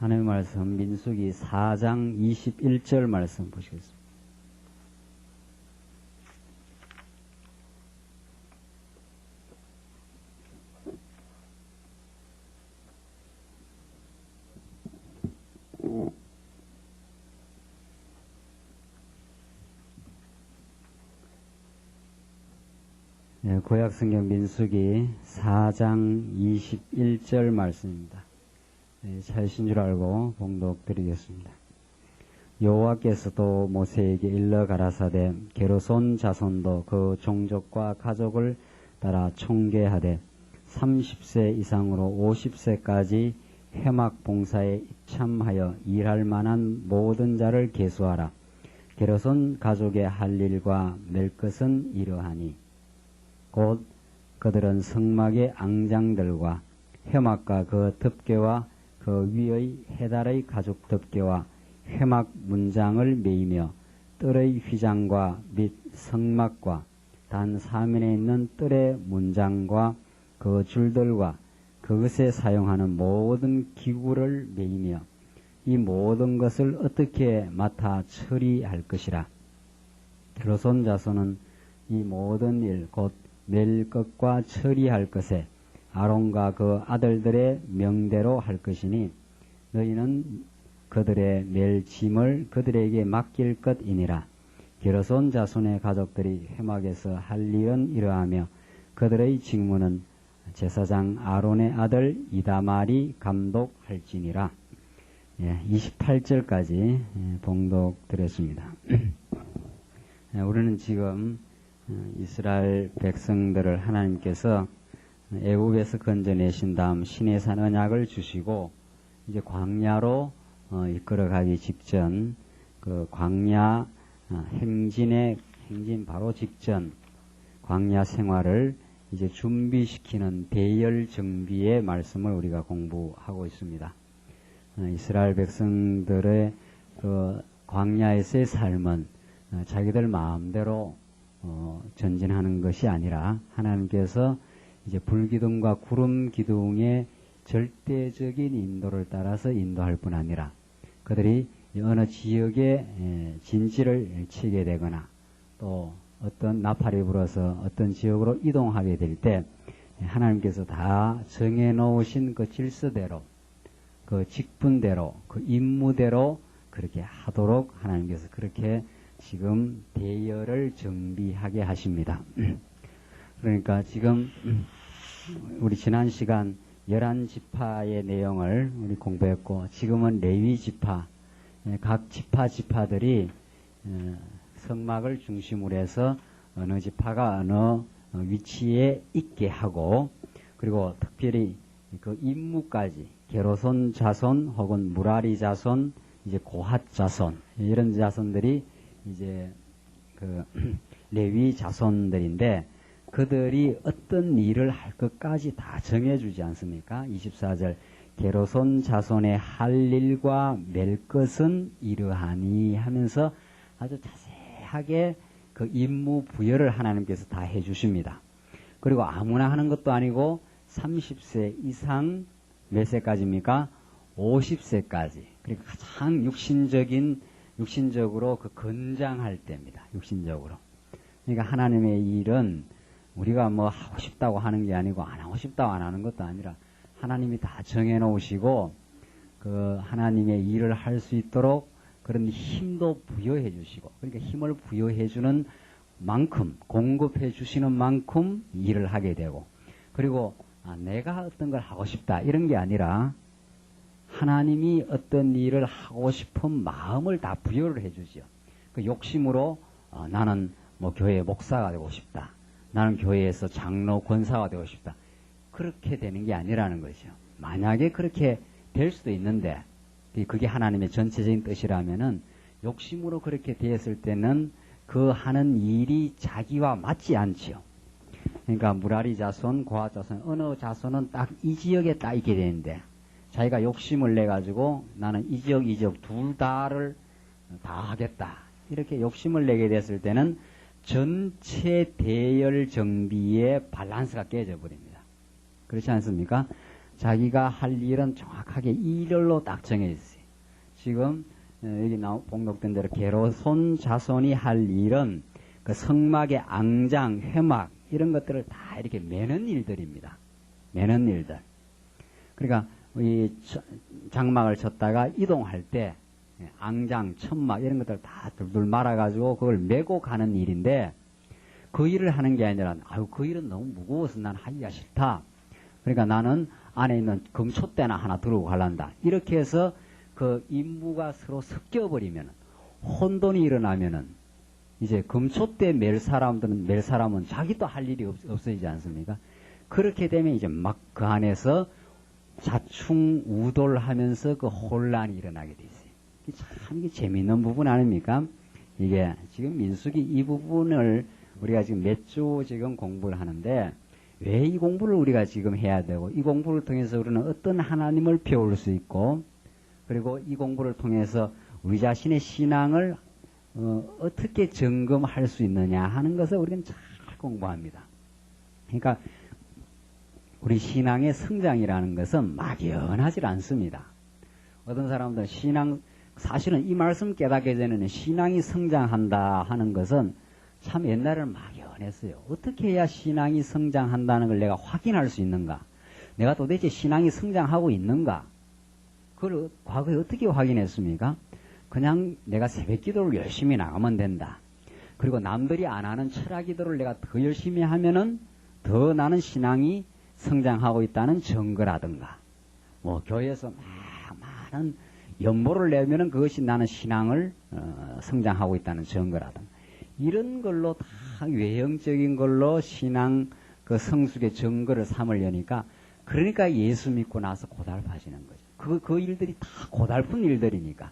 하나님의 말씀 민수기 4장 21절 말씀 보시겠습니다. 네, 구약성경 민수기 4장 21절 말씀입니다. 네, 잘신 줄 알고 봉독 드리겠습니다. 여호와께서도 모세에게 일러 가라사대 게르손 자손도 그 종족과 가족을 따라 총계하되 30세 이상으로 50세까지 회막 봉사에 입참하여 일할 만한 모든 자를 계수하라. 게르손 가족의 할 일과 맬 것은 이러하니 곧 그들은 성막의 앙장들과 회막과 그 덮개와 그 위의 해달의 가죽 덮개와 회막 문장을 매이며 뜰의 휘장과 및 성막과 단 사면에 있는 뜰의 문장과 그 줄들과 그것에 사용하는 모든 기구를 매이며 이 모든 것을 어떻게 맡아 처리할 것이라. 게르손 자손은 이 모든 일 곧 맬 것과 처리할 것에 아론과 그 아들들의 명대로 할 것이니 너희는 그들의 맬 짐을 그들에게 맡길 것이니라. 게르손 자손의 가족들이 회막에서 할 일은 이러하며 그들의 직무는 제사장 아론의 아들 이다말이 감독할지니라. 28절까지 봉독 드렸습니다. 우리는 지금 이스라엘 백성들을 하나님께서 애굽에서 건져내신 다음 시내산 언약을 주시고 이제 광야로 이끌어가기 직전 그 광야 행진 바로 직전 광야 생활을 이제 준비시키는 대열 정비의 말씀을 우리가 공부하고 있습니다. 이스라엘 백성들의 그 광야에서의 삶은 자기들 마음대로 전진하는 것이 아니라 하나님께서 이제 불기둥과 구름 기둥의 절대적인 인도를 따라서 인도할 뿐 아니라 그들이 어느 지역에 진지를 치게 되거나 또 어떤 나팔이 불어서 어떤 지역으로 이동하게 될 때 하나님께서 다 정해놓으신 그 질서대로 그 직분대로 그 임무대로 그렇게 하도록 하나님께서 그렇게 지금 대열을 정비하게 하십니다. 그러니까 지금 우리 지난 시간 11지파의 내용을 우리 공부했고 지금은 레위 지파 각 지파들이 성막을 중심으로 해서 어느 지파가 어느 위치에 있게 하고 그리고 특별히 그 임무까지 게르손 자손 혹은 무라리 자손 이제 고핫 자손 이런 자손들이 이제 그 레위 자손들인데 그들이 어떤 일을 할 것까지 다 정해주지 않습니까? 24절 게르손 자손의 할 일과 맬 것은 이러하니 하면서 아주 자세하게 그 임무 부여를 하나님께서 다 해주십니다. 그리고 아무나 하는 것도 아니고 30세 이상 몇 세까지입니까? 50세까지. 그러니까 가장 육신적으로 그 건장할 때입니다. 육신적으로. 그러니까 하나님의 일은 우리가 뭐 하고 싶다고 하는 게 아니고 안 하고 싶다고 안 하는 것도 아니라 하나님이 다 정해놓으시고 그 하나님의 일을 할 수 있도록 그런 힘도 부여해 주시고 그러니까 힘을 부여해 주는 만큼 공급해 주시는 만큼 일을 하게 되고 그리고 내가 어떤 걸 하고 싶다 이런 게 아니라 하나님이 어떤 일을 하고 싶은 마음을 다 부여를 해 주지요. 그 욕심으로 나는 뭐 교회 목사가 되고 싶다. 나는 교회에서 장로 권사가 되고 싶다. 그렇게 되는 게 아니라는 거죠. 만약에 그렇게 될 수도 있는데 그게 하나님의 전체적인 뜻이라면은 욕심으로 그렇게 되었을 때는 그 하는 일이 자기와 맞지 않지요. 그러니까 무라리 자손, 고핫 자손 어느 자손은 딱 이 지역에 딱 있게 되는데 자기가 욕심을 내 가지고 나는 이 지역 둘 다를 다 하겠다. 이렇게 욕심을 내게 됐을 때는 전체 대열 정비의 밸런스가 깨져 버립니다. 그렇지 않습니까? 자기가 할 일은 정확하게 일렬로 딱 정해 있어요. 지금 여기 봉독된 대로 게로손 자손이 할 일은 그 성막의 앙장, 회막 이런 것들을 다 이렇게 매는 일들입니다. 매는 일들. 그러니까 이 장막을 쳤다가 이동할 때 앙장, 천막 이런 것들 다 둘둘 말아가지고 그걸 메고 가는 일인데 그 일을 하는 게 아니라 아유 그 일은 너무 무거워서 난 하기가 싫다. 그러니까 나는 안에 있는 금촛대나 하나 들고 갈란다. 이렇게 해서 그 임무가 서로 섞여버리면 혼돈이 일어나면은 이제 금촛대 멜 사람은 자기도 할 일이 없어지지 않습니까? 그렇게 되면 이제 막 그 안에서 자충우돌하면서 그 혼란이 일어나게 돼 있어요. 참 이게 재미있는 부분 아닙니까? 이게 지금 민수기 이 부분을 우리가 지금 몇 주 지금 공부를 하는데 왜 이 공부를 우리가 지금 해야 되고 이 공부를 통해서 우리는 어떤 하나님을 배울 수 있고 그리고 이 공부를 통해서 우리 자신의 신앙을 어떻게 점검할 수 있느냐 하는 것을 우리는 잘 공부합니다. 그러니까 우리 신앙의 성장이라는 것은 막연하지 않습니다. 어떤 사람들은 사실은 이 말씀 깨닫기 전에는 신앙이 성장한다 하는 것은 참 옛날에는 막연했어요. 어떻게 해야 신앙이 성장한다는 걸 내가 확인할 수 있는가? 내가 도대체 신앙이 성장하고 있는가? 그걸 과거에 어떻게 확인했습니까? 그냥 내가 새벽 기도를 열심히 나가면 된다. 그리고 남들이 안 하는 철학 기도를 내가 더 열심히 하면은 더 나는 신앙이 성장하고 있다는 증거라든가, 뭐 교회에서 많은 연보를 내면은 그것이 나는 신앙을 성장하고 있다는 증거라든가, 이런 걸로 다 외형적인 걸로 신앙 그 성숙의 증거를 삼으려니까, 그러니까 예수 믿고 나서 고달파지는 거죠. 그 일들이 다 고달픈 일들이니까.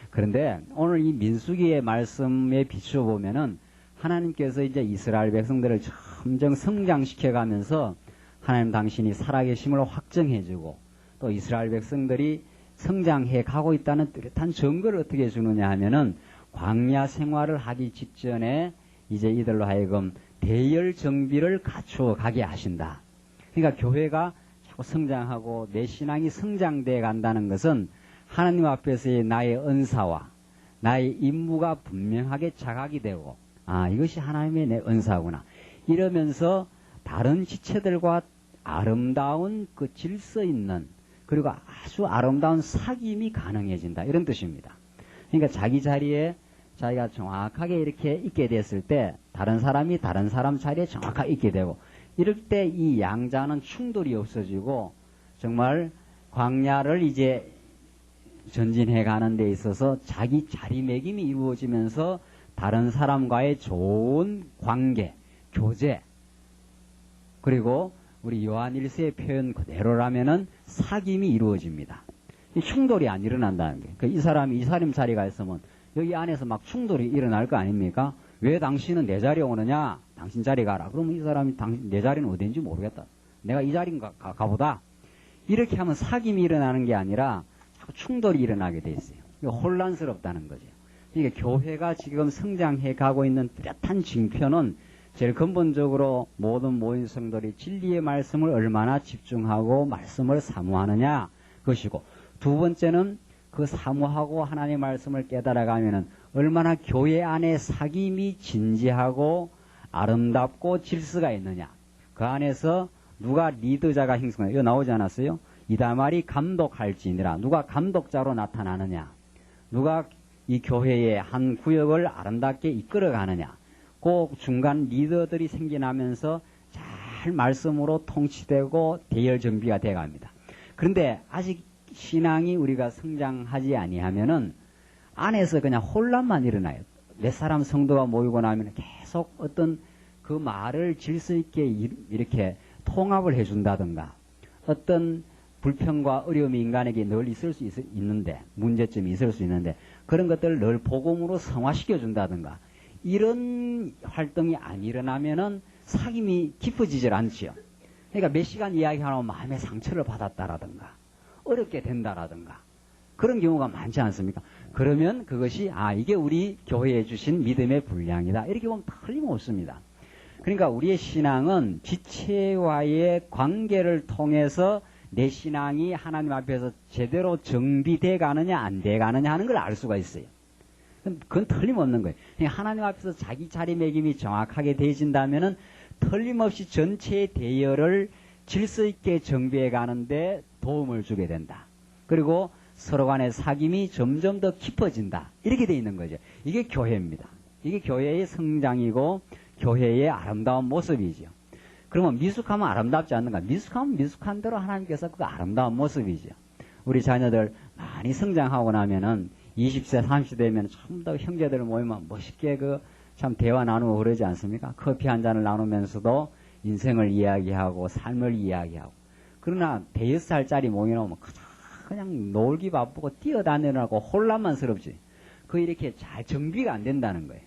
그런데 오늘 이 민수기의 말씀에 비추어 보면은 하나님께서 이제 이스라엘 백성들을 점점 성장시켜 가면서 하나님 당신이 살아계심을 확정해주고 또 이스라엘 백성들이 성장해 가고 있다는 뚜렷한 증거를 어떻게 주느냐 하면은 광야 생활을 하기 직전에 이제 이들로 하여금 대열 정비를 갖추어 가게 하신다. 그러니까 교회가 자꾸 성장하고 내 신앙이 성장돼 간다는 것은 하나님 앞에서의 나의 은사와 나의 임무가 분명하게 자각이 되고, 아, 이것이 하나님의 내 은사구나. 이러면서 다른 지체들과 아름다운 그 질서 있는, 그리고 아주 아름다운 사귐이 가능해진다. 이런 뜻입니다. 그러니까 자기 자리에 자기가 정확하게 이렇게 있게 됐을 때 다른 사람이 다른 사람 자리에 정확하게 있게 되고, 이럴 때 이 양자는 충돌이 없어지고 정말 광야를 이제 전진해 가는 데 있어서 자기 자리매김이 이루어지면서 다른 사람과의 좋은 관계, 교제, 그리고 우리 요한 1세의 표현 그대로라면은 사귐이 이루어집니다. 이 충돌이 안 일어난다는 게. 이 사람이 이 사람 자리가 있으면 여기 안에서 막 충돌이 일어날 거 아닙니까? 왜 당신은 내 자리에 오느냐? 당신 자리 가라. 그러면 이 사람이 내 자리는 어딘지 모르겠다. 내가 이 자리인가 가보다. 이렇게 하면 사귐이 일어나는 게 아니라 자꾸 충돌이 일어나게 돼 있어요. 혼란스럽다는 거죠. 그러니까 교회가 지금 성장해 가고 있는 뚜렷한 징표는 제일 근본적으로 모든 모인 성도들이 진리의 말씀을 얼마나 집중하고 말씀을 사모하느냐 그것이고, 두 번째는 그 사모하고 하나님의 말씀을 깨달아가면은 얼마나 교회 안에 사귐이 진지하고 아름답고 질서가 있느냐. 그 안에서 누가 리더자가 형성하냐. 이거 나오지 않았어요? 이다말이 감독할지니라. 누가 감독자로 나타나느냐. 누가 이 교회의 한 구역을 아름답게 이끌어가느냐. 그 중간 리더들이 생겨나면서 잘 말씀으로 통치되고 대열 정비가 돼갑니다. 그런데 아직 신앙이 우리가 성장하지 아니하면은 안에서 그냥 혼란만 일어나요. 몇 사람 성도가 모이고 나면 계속 어떤 그 말을 질서 있게 이렇게 통합을 해준다든가, 어떤 불평과 어려움이 인간에게 늘 있을 수 있는데, 문제점이 있을 수 있는데 그런 것들을 늘 복음으로 성화시켜 준다든가, 이런 활동이 안 일어나면은 사귐이 깊어지질 않지요. 그러니까 몇 시간 이야기하면 마음의 상처를 받았다라든가 어렵게 된다라든가 그런 경우가 많지 않습니까? 그러면 그것이 이게 우리 교회에 주신 믿음의 분량이다. 이렇게 보면 틀림없습니다. 그러니까 우리의 신앙은 지체와의 관계를 통해서 내 신앙이 하나님 앞에서 제대로 정비돼 가느냐 안 돼 가느냐 하는 걸 알 수가 있어요. 그건 틀림없는 거예요. 하나님 앞에서 자기 자리매김이 정확하게 되어진다면은 틀림없이 전체의 대열을 질서 있게 정비해 가는데 도움을 주게 된다. 그리고 서로 간의 사귐이 점점 더 깊어진다. 이렇게 돼 있는 거죠. 이게 교회입니다. 이게 교회의 성장이고 교회의 아름다운 모습이죠. 그러면 미숙하면 아름답지 않는가? 미숙하면 미숙한 대로 하나님께서 그 아름다운 모습이죠. 우리 자녀들 많이 성장하고 나면은 20세, 30세 되면 전부 다 형제들 모이면 멋있게 참 대화 나누고 그러지 않습니까? 커피 한 잔을 나누면서도 인생을 이야기하고 삶을 이야기하고. 그러나 대여섯 살짜리 모이면 그냥 놀기 바쁘고 뛰어다니느라고 혼란만스럽지. 이렇게 잘 정비가 안 된다는 거예요.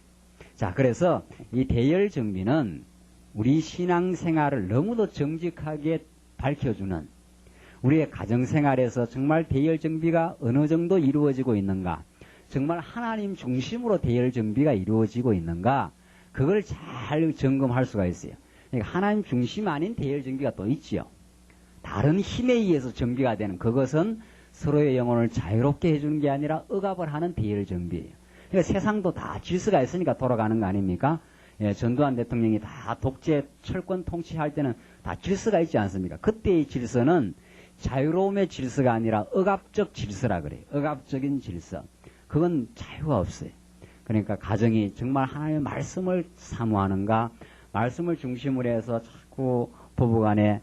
자, 그래서 이 대열 정비는 우리 신앙생활을 너무도 정직하게 밝혀주는, 우리의 가정생활에서 정말 대열 정비가 어느 정도 이루어지고 있는가, 정말 하나님 중심으로 대열 정비가 이루어지고 있는가, 그걸 잘 점검할 수가 있어요. 그러니까 하나님 중심 아닌 대열 정비가 또 있지요. 다른 힘에 의해서 정비가 되는, 그것은 서로의 영혼을 자유롭게 해주는 게 아니라 억압을 하는 대열 정비예요. 그러니까 세상도 다 질서가 있으니까 돌아가는 거 아닙니까? 예, 전두환 대통령이 다 독재 철권 통치할 때는 다 질서가 있지 않습니까? 그때의 질서는 자유로움의 질서가 아니라 억압적 질서라 그래요. 억압적인 질서. 그건 자유가 없어요. 그러니까 가정이 정말 하나님의 말씀을 사모하는가, 말씀을 중심으로 해서 자꾸 부부간에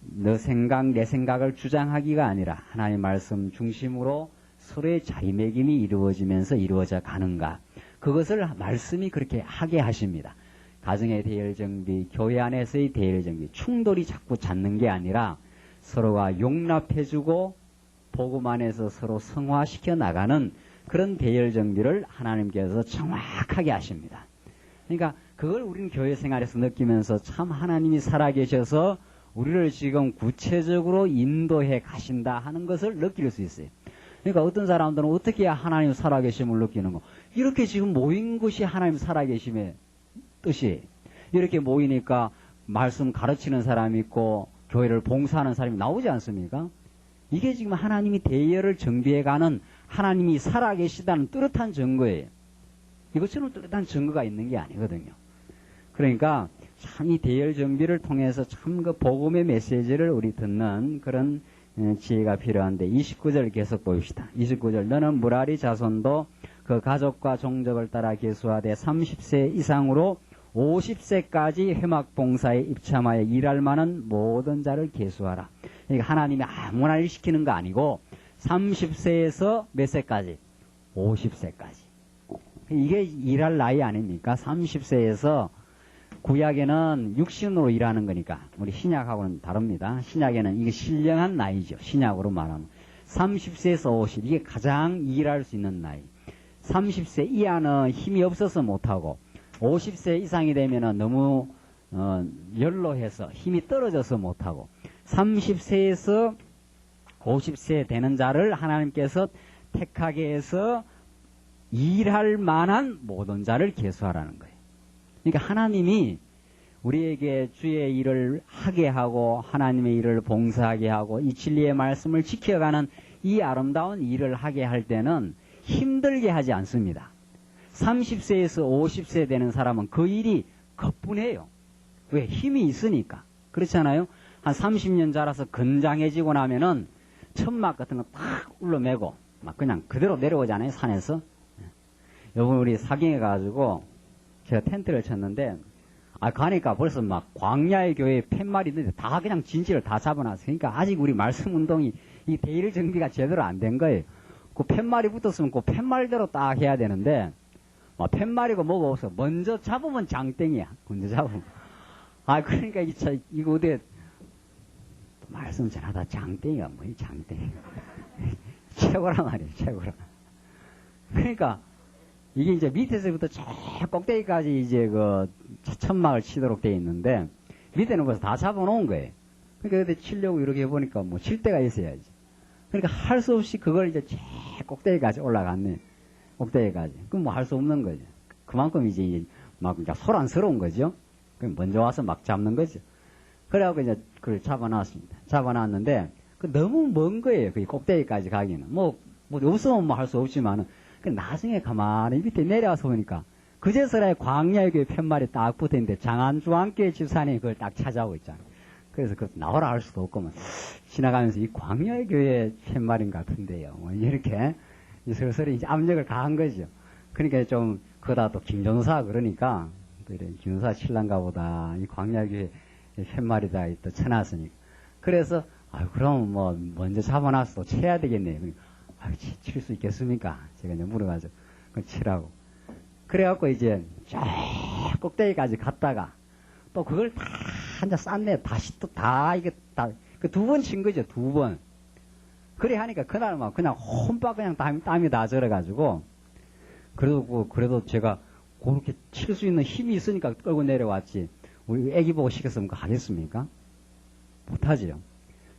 너 생각, 내 생각을 주장하기가 아니라 하나님의 말씀 중심으로 서로의 자리매김이 이루어지면서 이루어져 가는가. 그것을 말씀이 그렇게 하게 하십니다. 가정의 대열정비, 교회 안에서의 대열정비, 충돌이 자꾸 잦는 게 아니라 서로가 용납해주고 복음 안에서 서로 성화시켜 나가는 그런 대열정비를 하나님께서 정확하게 하십니다. 그러니까 그걸 우리는 교회 생활에서 느끼면서 참 하나님이 살아계셔서 우리를 지금 구체적으로 인도해 가신다 하는 것을 느낄 수 있어요. 그러니까 어떤 사람들은 어떻게 해야 하나님 살아계심을 느끼는 거? 이렇게 지금 모인 것이 하나님 살아계심의 뜻이. 이렇게 모이니까 말씀 가르치는 사람이 있고 교회를 봉사하는 사람이 나오지 않습니까? 이게 지금 하나님이 대열을 정비해가는, 하나님이 살아계시다는 뚜렷한 증거예요. 이것처럼 뚜렷한 증거가 있는 게 아니거든요. 그러니까 참 이 대열 정비를 통해서 참 그 복음의 메시지를 우리 듣는 그런 지혜가 필요한데, 29절 계속 보입시다. 29절, 너는 무라리 자손도 그 가족과 종족을 따라 계수하되 30세 이상으로 50세까지 회막 봉사에 입참하여 일할 만한 모든 자를 계수하라. 그러니까 하나님이 아무나 일 시키는 거 아니고 30세에서 몇 세까지? 50세까지. 이게 일할 나이 아닙니까? 30세에서, 구약에는 육신으로 일하는 거니까 우리 신약하고는 다릅니다. 신약에는 이게 신령한 나이죠. 신약으로 말하면 30세에서 50, 이게 가장 일할 수 있는 나이. 30세 이하는 힘이 없어서 못하고 50세 이상이 되면은 너무 연로해서 힘이 떨어져서 못하고, 30세에서 50세 되는 자를 하나님께서 택하게 해서 일할 만한 모든 자를 계수하라는 거예요. 그러니까 하나님이 우리에게 주의 일을 하게 하고 하나님의 일을 봉사하게 하고 이 진리의 말씀을 지켜가는 이 아름다운 일을 하게 할 때는 힘들게 하지 않습니다. 30세에서 50세 되는 사람은 그 일이 거뿐해요. 왜? 힘이 있으니까. 그렇잖아요? 한 30년 자라서 건장해지고 나면은 천막 같은 거 탁 울러매고 막 그냥 그대로 내려오잖아요, 산에서. 요번 우리 사경에 가가지고 제가 텐트를 쳤는데, 가니까 벌써 막 광야의 교회 팻말이 있는데 다 그냥 진지를 다 잡아놨어요. 그러니까 아직 우리 말씀 운동이 이 대일 정비가 제대로 안 된 거예요. 그 팻말이 붙었으면 그 팻말대로 딱 해야 되는데, 팻말이고 뭐가 없어. 먼저 잡으면 장땡이야. 먼저 잡으면. 그러니까 이거 어디 말씀 전하다 장땡이가 뭐야, 장땡이. 최고란 말이에요, 최고라. 그러니까 이게 이제 밑에서부터 저 꼭대기까지 이제 그 천막을 치도록 돼 있는데, 밑에는 벌써 다 잡아놓은 거예요. 그러니까 그때 치려고 이렇게 해보니까 뭐 칠 데가 있어야지. 그러니까 할 수 없이 그걸 이제 제 꼭대기까지 올라갔네. 꼭대기까지. 그럼 뭐 할 수 없는 거죠. 그만큼 이제 막 소란스러운 거죠. 그럼 먼저 와서 막 잡는 거죠. 그래갖고 이제 그걸 잡아놨습니다. 잡아놨는데, 그 너무 먼 거예요. 그 꼭대기까지 가기는. 뭐 없으면 뭐 할 수 없지만은, 그 나중에 가만히 밑에 내려와서 보니까, 그제서야 광야의 교회 팻말이 딱 붙어 있는데, 장안중앙교회 집사님이 그걸 딱 찾아오고 있잖아요. 그래서 그 나오라 할 수도 없고, 지나가면서 이 광야의 교회 팻말인 것 같은데요. 뭐 이렇게, 슬슬 이제 압력을 가한 거죠. 그러니까 좀, 그러다 또 김전사 그러니까, 또 이래, 김전사 신랑가 보다, 이 광야의 교회 팻말이다, 또 쳐놨으니까. 그래서, 그럼 뭐, 먼저 잡아놨어. 쳐야 되겠네요. 칠 수 있겠습니까? 제가 이제 물어가지고, 치라고. 그래갖고 이제, 쫙 꼭대기까지 갔다가, 또 그걸 다 한자 쌌네. 다시 또 이게 그 두 번 친 거죠, 두 번. 그래 하니까 그날 막 그냥 혼밥 그냥 땀이 다 절어가지고, 그래도 제가 그렇게 칠 수 있는 힘이 있으니까 끌고 내려왔지. 우리 애기 보고 시켰으면 하겠습니까? 못하지요.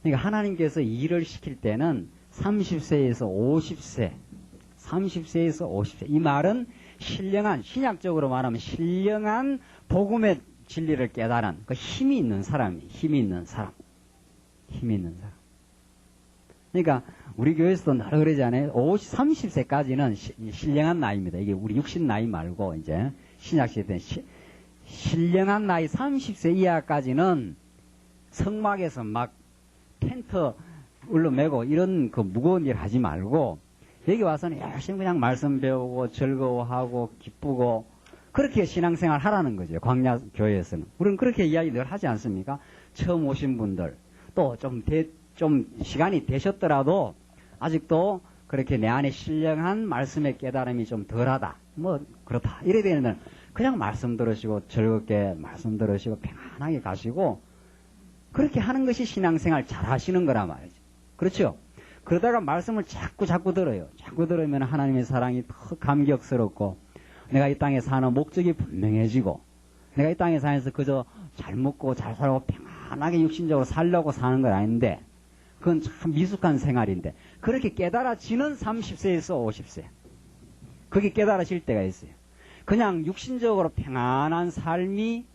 그러니까 하나님께서 일을 시킬 때는 30세에서 50세, 30세에서 50세. 이 말은 신령한, 신약적으로 말하면 신령한 복음의 진리를 깨달은 그 힘이 있는 사람이, 힘이 있는 사람. 그러니까 우리 교회에서도 늘 그러잖아요. 30세까지는 신령한 나이입니다. 이게 우리 육신 나이 말고 이제 신약시대 때 신령한 나이 30세 이하까지는 성막에서 막 텐트 울러매고 이런 그 무거운 일 하지 말고 여기 와서는 열심히 그냥 말씀 배우고 즐거워하고 기쁘고 그렇게 신앙생활 하라는 거죠. 광야 교회에서는. 우리는 그렇게 이야기 늘 하지 않습니까? 처음 오신 분들 또 좀 시간이 되셨더라도 아직도 그렇게 내 안에 신령한 말씀의 깨달음이 좀 덜하다. 뭐 그렇다. 이래 되면 그냥 말씀 들으시고 즐겁게 말씀 들으시고 평안하게 가시고 그렇게 하는 것이 신앙생활 잘 하시는 거란 말이죠. 그렇죠? 그러다가 말씀을 자꾸 들어요. 자꾸 들으면 하나님의 사랑이 더 감격스럽고 내가 이 땅에 사는 목적이 분명해지고 내가 이 땅에 사면서 그저 잘 먹고 잘 살고 평안하게 육신적으로 살려고 사는 건 아닌데 그건 참 미숙한 생활인데 그렇게 깨달아지는 30세에서 50세 그게 깨달아질 때가 있어요. 그냥 육신적으로 평안한 삶이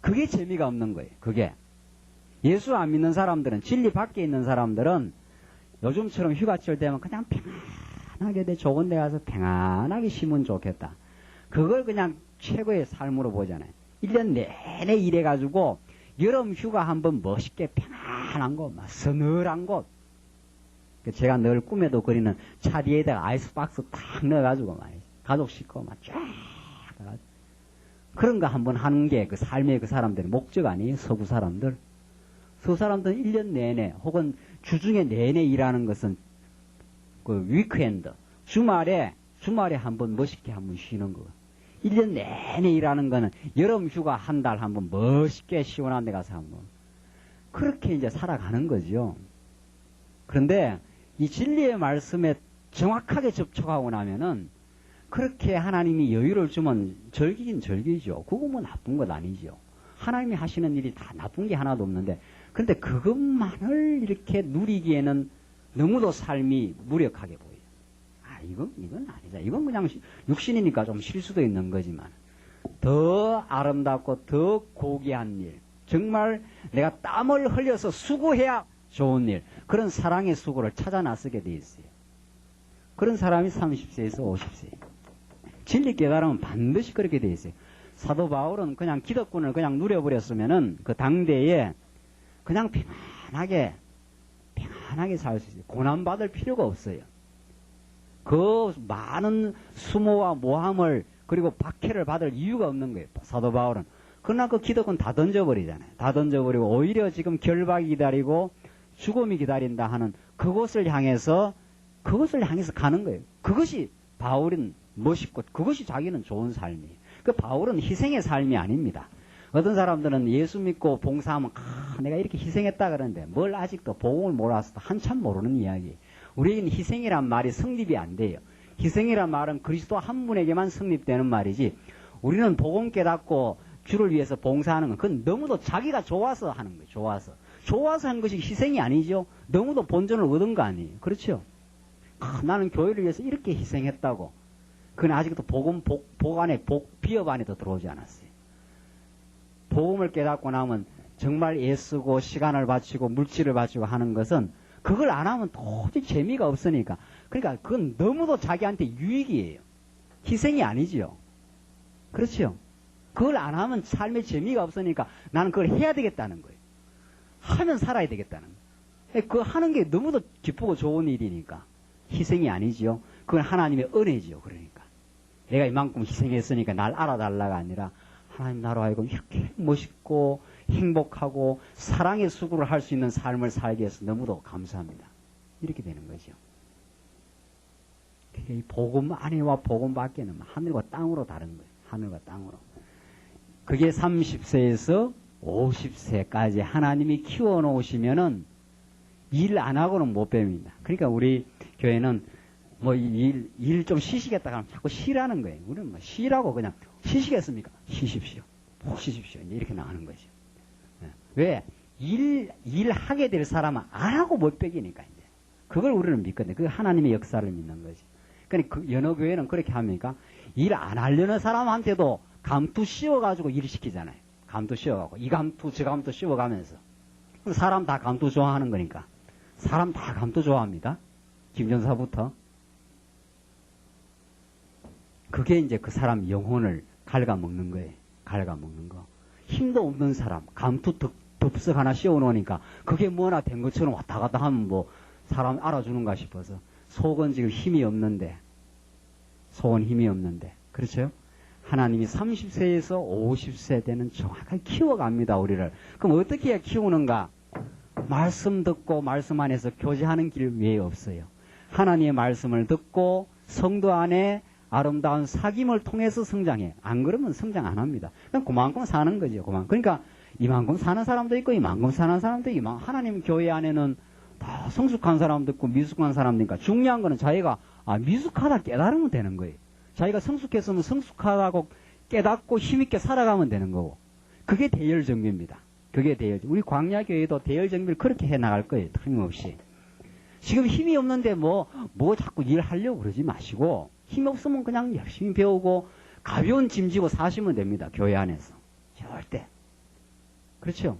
그게 재미가 없는 거예요. 그게 예수 안 믿는 사람들은 진리 밖에 있는 사람들은 요즘처럼 휴가철 되면 그냥 평안하게 좋은 데 가서 평안하게 쉬면 좋겠다. 그걸 그냥 최고의 삶으로 보잖아요. 1년 내내 일해가지고 여름 휴가 한번 멋있게 평안한 곳, 서늘한 곳. 제가 늘 꿈에도 그리는 차 뒤에다가 아이스박스 탁 넣어가지고 말이죠. 가족 싣고 막 쫙. 그런 거 한번 하는 게 그 삶의 그 사람들의 목적 아니에요? 서구 사람들. 서구 사람들은 1년 내내 혹은 주중에 내내 일하는 것은 그 위크엔드. 주말에 한번 멋있게 한번 쉬는 거. 1년 내내 일하는 거는 여름 휴가 한 달 한번 멋있게 시원한 데 가서 한번. 그렇게 이제 살아가는 거죠. 그런데 이 진리의 말씀에 정확하게 접촉하고 나면은 그렇게 하나님이 여유를 주면 즐기긴 즐기죠. 그거 뭐 나쁜 것 아니죠. 하나님이 하시는 일이 다 나쁜 게 하나도 없는데 근데 그것만을 이렇게 누리기에는 너무도 삶이 무력하게 보여요. 이건 아니다. 이건 그냥 육신이니까 좀 쉴 수도 있는 거지만 더 아름답고 더 고귀한 일 정말 내가 땀을 흘려서 수고해야 좋은 일 그런 사랑의 수고를 찾아 나서게 돼 있어요. 그런 사람이 30세에서 50세 진리 깨달으면 반드시 그렇게 돼 있어요. 사도 바울은 그냥 기득권을 그냥 누려버렸으면은 그 당대에 그냥 평안하게 살 수 있어요. 고난받을 필요가 없어요. 그 많은 수모와 모함을 그리고 박해를 받을 이유가 없는 거예요. 사도 바울은. 그러나 그 기득권 다 던져버리잖아요. 다 던져버리고 오히려 지금 결박이 기다리고 죽음이 기다린다 하는 그것을 향해서 가는 거예요. 그것이 바울은 멋있고 그것이 자기는 좋은 삶이에요. 그 바울은 희생의 삶이 아닙니다. 어떤 사람들은 예수 믿고 봉사하면 내가 이렇게 희생했다 그러는데 뭘 아직도 복음을 몰라서 한참 모르는 이야기예요. 우리는 희생이란 말이 성립이 안 돼요. 희생이란 말은 그리스도 한 분에게만 성립되는 말이지 우리는 복음 깨닫고 주를 위해서 봉사하는 건 그건 너무도 자기가 좋아서 하는 거예요. 좋아서 한 것이 희생이 아니죠. 너무도 본전을 얻은 거 아니에요. 그렇죠? 나는 교회를 위해서 이렇게 희생했다고. 그건 아직도 복음 복 안에 비업 안에도 들어오지 않았어요. 복음을 깨닫고 나면 정말 애쓰고 시간을 바치고 물질을 바치고 하는 것은 그걸 안 하면 도저히 재미가 없으니까. 그러니까 그건 너무도 자기한테 유익이에요. 희생이 아니지요. 그렇죠? 그걸 안 하면 삶에 재미가 없으니까 나는 그걸 해야 되겠다는 거예요. 하면 살아야 되겠다는 거예요. 그거 하는 게 너무도 기쁘고 좋은 일이니까. 희생이 아니지요. 그건 하나님의 은혜지요. 그러니까. 내가 이만큼 희생했으니까 날 알아달라가 아니라 하나님 나로 하여금 이렇게 멋있고 행복하고 사랑의 수고를 할 수 있는 삶을 살게 해서 너무도 감사합니다. 이렇게 되는 거죠. 이 복음 안에와 복음 밖에는 하늘과 땅으로 다른 거예요. 하늘과 땅으로. 그게 30세에서 50세까지 하나님이 키워놓으시면은 일 안 하고는 못 뺍니다. 그러니까 우리 교회는 뭐 일 좀 쉬시겠다 하면 자꾸 쉬라는 거예요. 우리는 뭐 쉬라고 그냥 쉬시겠습니까? 쉬십시오. 푹 쉬십시오. 이제 이렇게 나가는 거죠. 왜? 일하게 될 사람은 안 하고 못 빼기니까 이제. 그걸 우리는 믿거든요. 그게 하나님의 역사를 믿는 거지. 그러니까 그 연어 교회는 그렇게 합니까? 일 안 하려는 사람한테도 감투 씌워가지고 일 시키잖아요. 감투 씌워가고 이 감투 저 감투 씌워가면서. 사람 다 감투 좋아하는 거니까. 사람 다 감투 좋아합니다. 김전사부터. 그게 이제 그 사람 영혼을 갉아먹는 거예요. 갉아먹는 거. 힘도 없는 사람, 감투 덥석 하나 씌워놓으니까 그게 뭐나 된 것처럼 왔다 갔다 하면 뭐 사람 알아주는가 싶어서 속은 지금 힘이 없는데 속은 힘이 없는데 그렇죠? 하나님이 30세에서 50세 되는 정확하게 키워갑니다. 우리를. 그럼 어떻게 해야 키우는가? 말씀 듣고 말씀 안에서 교제하는 길 외에 없어요. 하나님의 말씀을 듣고 성도 안에 아름다운 사귐을 통해서 성장해. 안 그러면 성장 안 합니다. 그냥 그만큼 사는 거죠. 그러니까 이만큼 사는 사람도 있고 이만큼 사는 사람도 있고 하나님 교회 안에는 다 성숙한 사람도 있고 미숙한 사람도 있고 중요한 거는 자기가 미숙하다 깨달으면 되는 거예요. 자기가 성숙했으면 성숙하다고 깨닫고 힘있게 살아가면 되는 거고. 그게 대열정비입니다. 그게 대열정비. 우리 광야교회도 대열정비를 그렇게 해나갈 거예요. 틀림없이. 지금 힘이 없는데 뭐 자꾸 일하려고 그러지 마시고 힘 없으면 그냥 열심히 배우고 가벼운 짐 지고 사시면 됩니다. 교회 안에서. 절대. 그렇죠?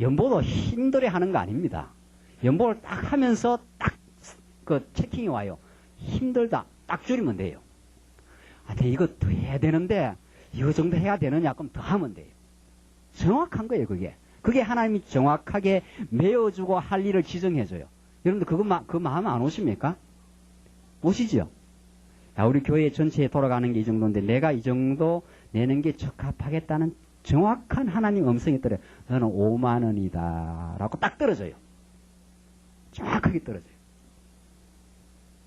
연보도 힘들어 하는 거 아닙니다. 연보를 딱 하면서 딱 그 체킹이 와요. 힘들다. 딱 줄이면 돼요. 근데 이거 더 해야 되는데 이거 정도 해야 되느냐? 그럼 더 하면 돼요. 정확한 거예요, 그게. 그게 하나님이 정확하게 메워주고 할 일을 지정해줘요. 여러분들 그 마음 안 오십니까? 오시죠? 우리 교회 전체에 돌아가는 게 이 정도인데 내가 이 정도 내는 게 적합하겠다는 정확한 하나님 음성이 떨어요. 너는 5만 원이다 라고 딱 떨어져요. 정확하게 떨어져요.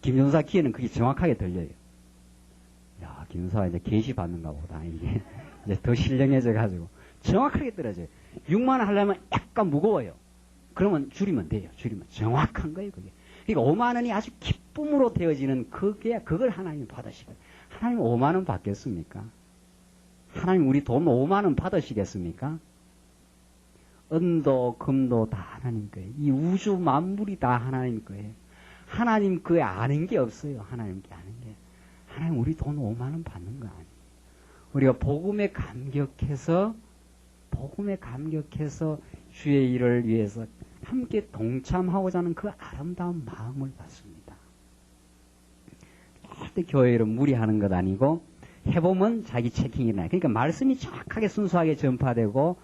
김종사 귀에는 그게 정확하게 들려요. 야, 김종사가 이제 계시 받는가 보다. 이게 이제 더 신령해져 가지고 정확하게 떨어져요. 6만 원 하려면 약간 무거워요. 그러면 줄이면 돼요. 줄이면 정확한 거예요, 그게. 그러니까 5만 원이 아주 기쁨으로 되어지는 그걸 하나님이 받으시거든요. 하나님 5만 원 받겠습니까? 하나님 우리 돈 5만 원 받으시겠습니까? 은도 금도 다 하나님 거예요. 이 우주 만물이 다 하나님 거예요. 하나님 그에 아는 게 없어요. 하나님께 아는 게. 하나님 우리 돈 5만 원 받는 거 아니에요. 우리가 복음에 감격해서 주의 일을 위해서 함께 동참하고자 하는 그 아름다운 마음을 받습니다. 절대 교회를 무리하는 것 아니고 해보면 자기 체킹이 나요. 그러니까 말씀이 정확하게 순수하게 전파되고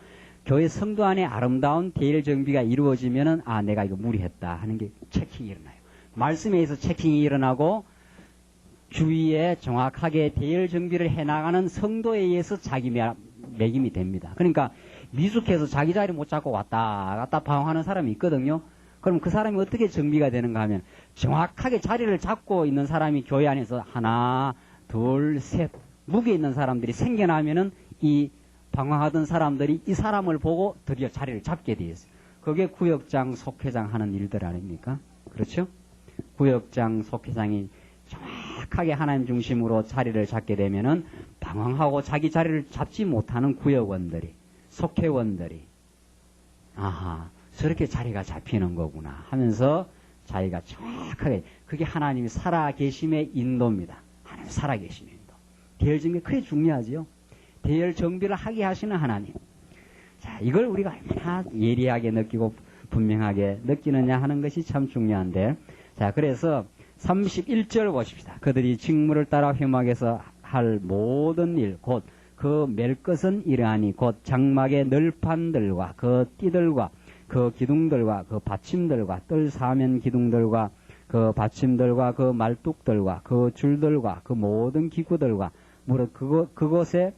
교회 성도 안에 아름다운 대일 정비가 이루어지면은 내가 이거 무리했다 하는 게 체킹이 일어나요. 말씀에 의해서 체킹이 일어나고 주위에 정확하게 대일 정비를 해나가는 성도에 의해서 자기 매김이 됩니다. 그러니까 미숙해서 자기 자리 못 잡고 왔다 갔다 방황하는 사람이 있거든요. 그럼 그 사람이 어떻게 정비가 되는가 하면 정확하게 자리를 잡고 있는 사람이 교회 안에서 하나, 둘, 셋 무게 있는 사람들이 생겨나면은 이 방황하던 사람들이 이 사람을 보고 드디어 자리를 잡게 되어 있어요. 그게 구역장, 속회장 하는 일들 아닙니까? 그렇죠? 구역장, 속회장이 정확하게 하나님 중심으로 자리를 잡게 되면은 방황하고 자기 자리를 잡지 못하는 구역원들이, 속회원들이 저렇게 자리가 잡히는 거구나 하면서 자기가 정확하게 그게 하나님이 살아계심의 인도입니다. 하나님 살아계심의 인도. 대열정비 그게 중요하지요. 대열정비를 하게 하시는 하나님. 자, 이걸 우리가 얼마나 예리하게 느끼고 분명하게 느끼느냐 하는 것이 참 중요한데, 자, 그래서 31절 보십시다. 그들이 직무를 따라 회막에서 할 모든 일, 곧 그 맬 것은 이러하니 곧 장막의 널판들과 그 띠들과 그 기둥들과 그 받침들과 뜰 사면 기둥들과 그 받침들과 그 말뚝들과 그 줄들과 그 모든 기구들과 무릇 그것에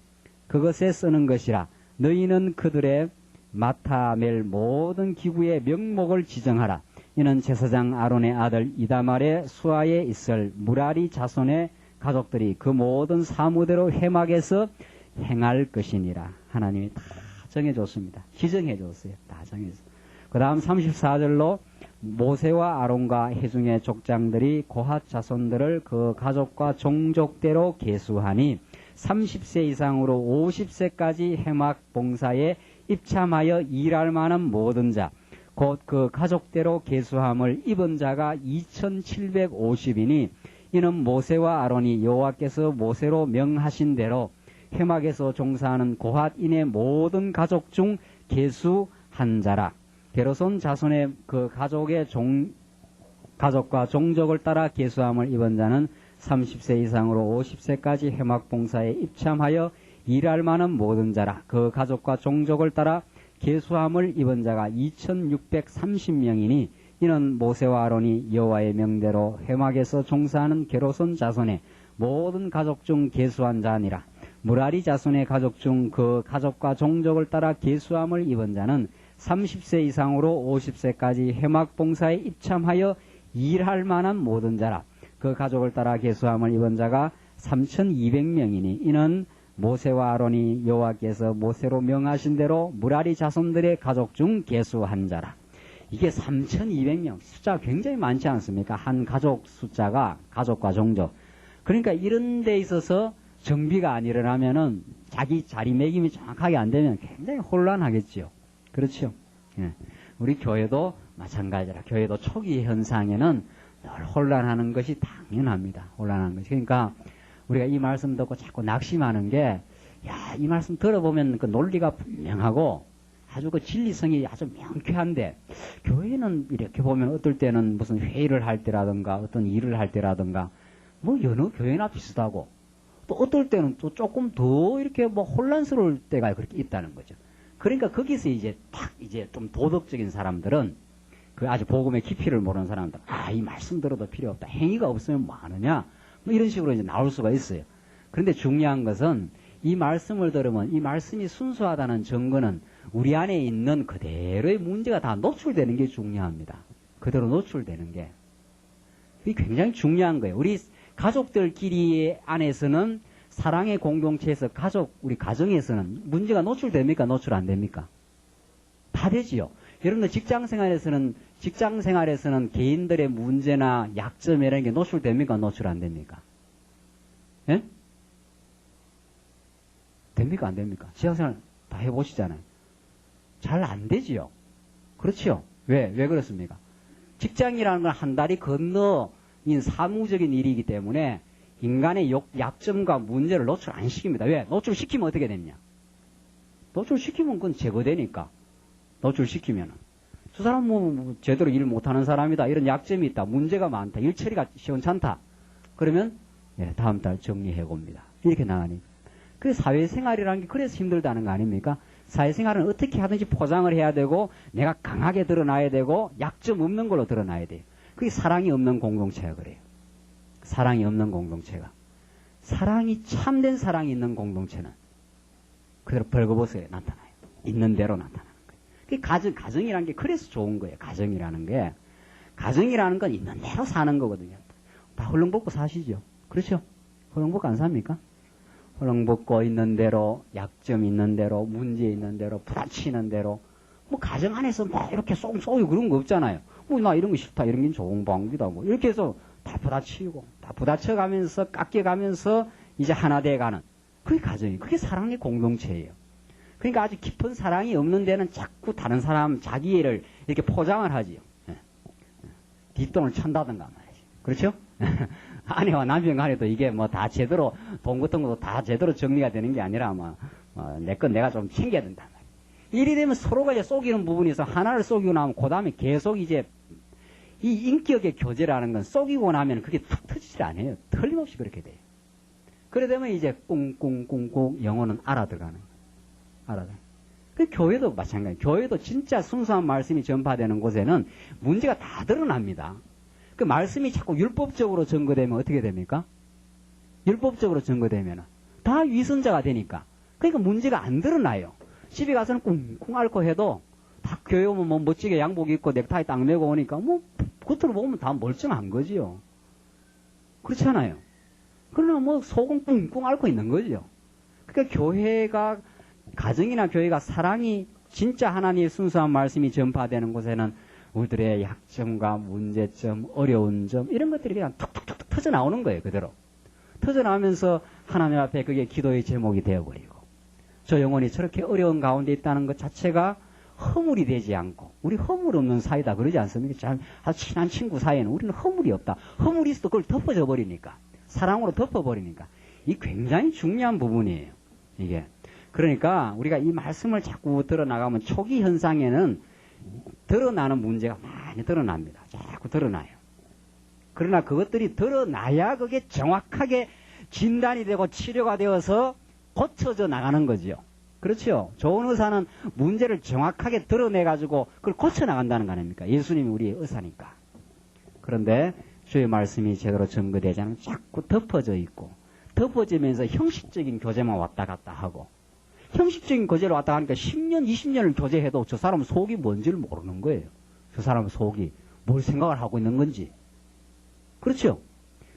쓰는 것이라. 너희는 그들의 맡아 맬 모든 기구의 명목을 지정하라. 이는 제사장 아론의 아들 이다말의 수하에 있을 무라리 자손의 가족들이 그 모든 사무대로 회막에서 행할 것이니라. 하나님이 다 정해줬습니다. 지정해줬어요. 다 정해줬어요. 그 다음 34절로 모세와 아론과 회중의 족장들이 고핫 자손들을 그 가족과 종족대로 계수하니 30세 이상으로 50세까지 회막 봉사에 입참하여 일할 만한 모든 자, 곧 그 가족대로 계수함을 입은 자가 2750이니 이는 모세와 아론이 여호와께서 모세로 명하신 대로 회막에서 종사하는 고핫인의 모든 가족 중 계수한 자라. 게르손 자손의 그 가족과 종족을 따라 계수함을 입은 자는 30세 이상으로 50세까지 회막 봉사에 입참하여 일할 만한 모든 자라. 그 가족과 종족을 따라 계수함을 입은 자가 2630명이니 이는 모세와 아론이 여호와의 명대로 회막에서 종사하는 게르손 자손의 모든 가족 중 계수한 자니라. 무라리 자손의 가족 중 그 가족과 종족을 따라 계수함을 입은 자는 30세 이상으로 50세까지 회막 봉사에 입참하여 일할 만한 모든 자라. 그 가족을 따라 계수함을 입은 자가 3200명이니 이는 모세와 아론이 여호와께서 모세로 명하신 대로 무라리 자손들의 가족 중 계수한 자라. 이게 3200명, 숫자가 굉장히 많지 않습니까? 한 가족 숫자가, 가족과 종족. 그러니까 이런 데 있어서 정비가 안 일어나면은 자기 자리매김이 정확하게 안 되면 굉장히 혼란하겠지요. 그렇죠? 예. 우리 교회도 마찬가지라. 교회도 초기 현상에는 늘 혼란하는 것이 당연합니다. 혼란하는 것이. 그러니까 우리가 이 말씀 듣고 자꾸 낙심하는 게, 야, 이 말씀 들어보면 그 논리가 분명하고 아주 그 진리성이 아주 명쾌한데, 교회는 이렇게 보면 어떨 때는 무슨 회의를 할 때라든가 어떤 일을 할 때라든가 뭐 여느 교회나 비슷하고, 또 어떨 때는 또 조금 더 이렇게 뭐 혼란스러울 때가 그렇게 있다는 거죠. 그러니까 거기서 이제 좀 도덕적인 사람들은, 그 아주 복음의 깊이를 모르는 사람들, 이 말씀 들어도 필요 없다. 행위가 없으면 뭐 하느냐. 뭐 이런 식으로 이제 나올 수가 있어요. 그런데 중요한 것은 이 말씀을 들으면 이 말씀이 순수하다는 증거는 우리 안에 있는 그대로의 문제가 다 노출되는 게 중요합니다. 그대로 노출되는 게. 이게 굉장히 중요한 거예요. 우리 가족들끼리 안에서는 사랑의 공동체에서 우리 가정에서는 문제가 노출됩니까? 노출 안 됩니까? 다 되지요. 여러분들 직장 생활에서는 개인들의 문제나 약점 이런 게 노출됩니까? 노출 안 됩니까? 예? 됩니까? 안 됩니까? 직장생활 다 해보시잖아요. 잘 안 되지요. 그렇지요. 왜 그렇습니까? 직장이라는 건 한 다리 건너인 사무적인 일이기 때문에 인간의 약점과 문제를 노출 안 시킵니다. 왜? 노출시키면 어떻게 되느냐? 노출시키면 그건 제거되니까. 노출시키면은. 저 사람 뭐 제대로 일 못하는 사람이다. 이런 약점이 있다. 문제가 많다. 일 처리가 시원찮다. 그러면 다음 달 정리해 봅니다. 이렇게 나가니. 그 사회생활이라는 게 그래서 힘들다는 거 아닙니까? 사회생활은 어떻게 하든지 포장을 해야 되고 내가 강하게 드러나야 되고 약점 없는 걸로 드러나야 돼요. 그게 사랑이 없는 공동체가 그래요. 사랑이 없는 공동체가. 참된 사랑이 있는 공동체는 그대로 벌거벗어 나타나요. 있는 대로 나타나는 거예요. 가정이라는 게 그래서 좋은 거예요. 가정이라는 건 있는 대로 사는 거거든요. 다 헐렁벗고 사시죠. 그렇죠? 헐렁벗고 안 삽니까? 헐렁벗고 있는 대로, 약점 있는 대로, 문제 있는 대로, 부딪히는 대로. 뭐 가정 안에서 막 이렇게 쏘고 그런 거 없잖아요. 뭐 나 이런 거 싫다, 이런 게 좋은 방법이다. 뭐 이렇게 해서 다 부딪히고, 다 부딪혀가면서, 깎여가면서 이제 하나 돼가는. 그게 가정이에요. 그게 사랑의 공동체예요. 그러니까 아주 깊은 사랑이 없는 데는 자꾸 다른 사람, 자기 애를 이렇게 포장을 하지요. 뒷돈을 찬다든가 말이죠. 그렇죠? 아내와 남편 간에도 이게 뭐 다 제대로, 돈 같은 것도 다 제대로 정리가 되는 게 아니라 내 건 내가 좀 챙겨야 된다. 일이 되면 서로가 이제 속이는 부분이 있어. 하나를 속이고 나면 그 다음에 계속 이제 이 인격의 교제라는 건 속이고 나면 그게 툭 터지질 않아요. 틀림없이 그렇게 돼요. 그래 되면 이제 꿍꿍꿍꿍 영혼은 알아들어가는 거예요. 알아들어. 그 교회도 마찬가지예요. 교회도 진짜 순수한 말씀이 전파되는 곳에는 문제가 다 드러납니다. 그 말씀이 자꾸 율법적으로 증거되면 어떻게 됩니까? 율법적으로 증거되면 다 위선자가 되니까. 그러니까 문제가 안 드러나요. 집에 가서는 꿍꿍 앓고 해도 다 교회 오면 뭐 멋지게 양복 입고 넥타이 딱 메고 오니까 뭐 겉으로 보면 다 멀쩡한 거지요. 그렇잖아요. 그러나 뭐 속은 꿍꿍 앓고 있는 거죠. 그러니까 교회가 가정이나 교회가 사랑이 진짜 하나님의 순수한 말씀이 전파되는 곳에는 우리들의 약점과 문제점, 어려운 점 이런 것들이 그냥 툭툭툭 터져 나오는 거예요. 그대로. 터져 나오면서 하나님 앞에 그게 기도의 제목이 되어버리고 저 영혼이 저렇게 어려운 가운데 있다는 것 자체가 허물이 되지 않고 우리 허물 없는 사이다 그러지 않습니까? 아주 친한 친구 사이에는 우리는 허물이 없다. 허물이 있어도 그걸 덮어져 버리니까 사랑으로 덮어버리니까 이 굉장히 중요한 부분이에요. 이게 그러니까 우리가 이 말씀을 자꾸 들어나가면 초기 현상에는 드러나는 문제가 많이 드러납니다. 자꾸 드러나요. 그러나 그것들이 드러나야 그게 정확하게 진단이 되고 치료가 되어서 고쳐져 나가는 거죠. 그렇죠. 좋은 의사는 문제를 정확하게 드러내가지고 그걸 고쳐나간다는 거 아닙니까? 예수님이 우리의 의사니까. 그런데 주의 말씀이 제대로 증거되지 않으면 자꾸 덮어져 있고 덮어지면서 형식적인 교제만 왔다 갔다 하고 형식적인 교제를 왔다 가니까 10년, 20년을 교제해도 저 사람 속이 뭔지를 모르는 거예요. 저 사람 속이 뭘 생각을 하고 있는 건지. 그렇죠.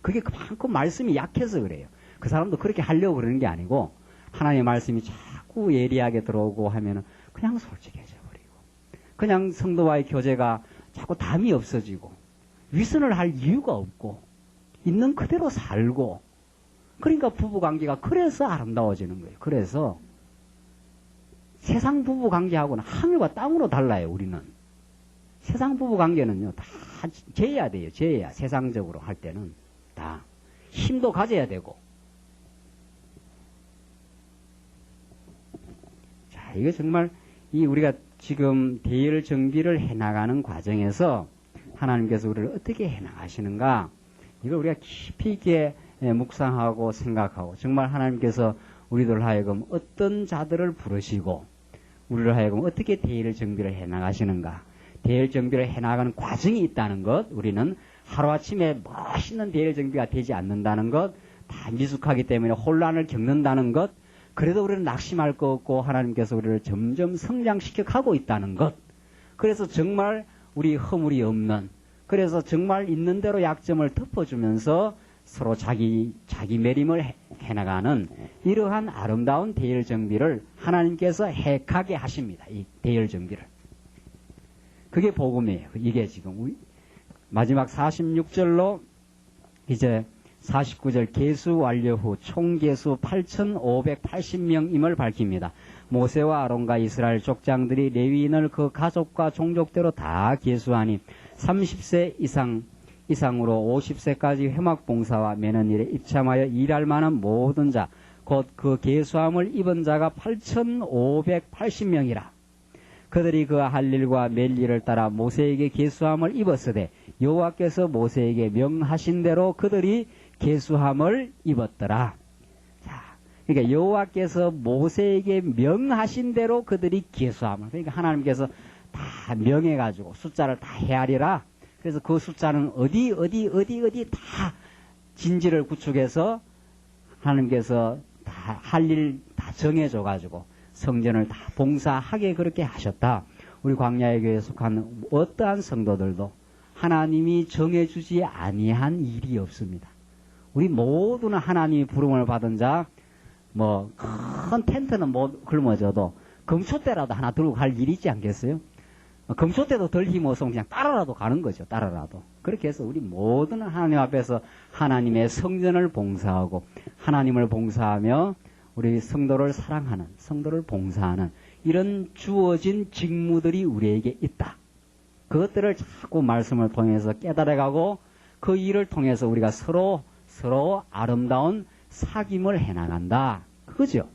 그게 그만큼 말씀이 약해서 그래요. 그 사람도 그렇게 하려고 그러는 게 아니고 하나님의 말씀이 자꾸 예리하게 들어오고 하면은 그냥 솔직해져 버리고 그냥 성도와의 교제가 자꾸 담이 없어지고 위선을 할 이유가 없고 있는 그대로 살고 그러니까 부부관계가 그래서 아름다워지는 거예요. 그래서 세상 부부관계하고는 하늘과 땅으로 달라요. 우리는 세상 부부관계는요 다 재야 돼요. 재야 세상적으로 할 때는 다 힘도 가져야 되고 자 이게 정말 이 우리가 지금 대열 정비를 해나가는 과정에서 하나님께서 우리를 어떻게 해나가시는가 이걸 우리가 깊이 있게 묵상하고 생각하고 정말 하나님께서 우리들 하여금 어떤 자들을 부르시고 우리를 하여금 어떻게 대열 정비를 해나가시는가 대열 정비를 해나가는 과정이 있다는 것 우리는 하루아침에 멋있는 대열 정비가 되지 않는다는 것 다 미숙하기 때문에 혼란을 겪는다는 것 그래도 우리는 낙심할 거 없고 하나님께서 우리를 점점 성장시켜 가고 있다는 것 그래서 정말 우리 허물이 없는 그래서 정말 있는 대로 약점을 덮어주면서 서로 자기 매림을 해나가는 이러한 아름다운 대열 정비를 하나님께서 해가게 하십니다. 이 대열 정비를. 그게 복음이에요. 이게 지금 마지막 46절로 이제 49절 계수 완료 후 총 계수 8,580명임을 밝힙니다. 모세와 아론과 이스라엘 족장들이 레위인을 그 가족과 종족대로 다 계수하니 30세 이상으로 50세까지 회막봉사와 매는 일에 입참하여 일할 만한 모든 자, 곧 그 계수함을 입은 자가 8,580명이라. 그들이 그 할 일과 맬 일을 따라 모세에게 계수함을 입었으되 여호와께서 모세에게 명하신 대로 그들이 계수함을 입었더라. 자, 그러니까 여호와께서 모세에게 명하신 대로 그들이 계수함을 그러니까 하나님께서 다 명해가지고 숫자를 다 헤아리라. 그래서 그 숫자는 어디 다 진지를 구축해서 하나님께서 다 할 일 다 정해줘가지고 성전을 다 봉사하게 그렇게 하셨다. 우리 광야의 교회에 속한 어떠한 성도들도 하나님이 정해주지 아니한 일이 없습니다. 우리 모두는 하나님이 부름을 받은 자, 뭐 큰 텐트는 못 굶어져도 금초대라도 하나 들고 갈 일이 있지 않겠어요? 금초대도 덜 힘없으면 그냥 따라라도 가는 거죠. 따라라도. 그렇게 해서 우리 모두는 하나님 앞에서 하나님의 성전을 봉사하고 하나님을 봉사하며 우리 성도를 사랑하는 성도를 봉사하는 이런 주어진 직무들이 우리에게 있다. 그것들을 자꾸 말씀을 통해서 깨달아가고 그 일을 통해서 우리가 서로 아름다운 사귐을 해나간다. 그거죠.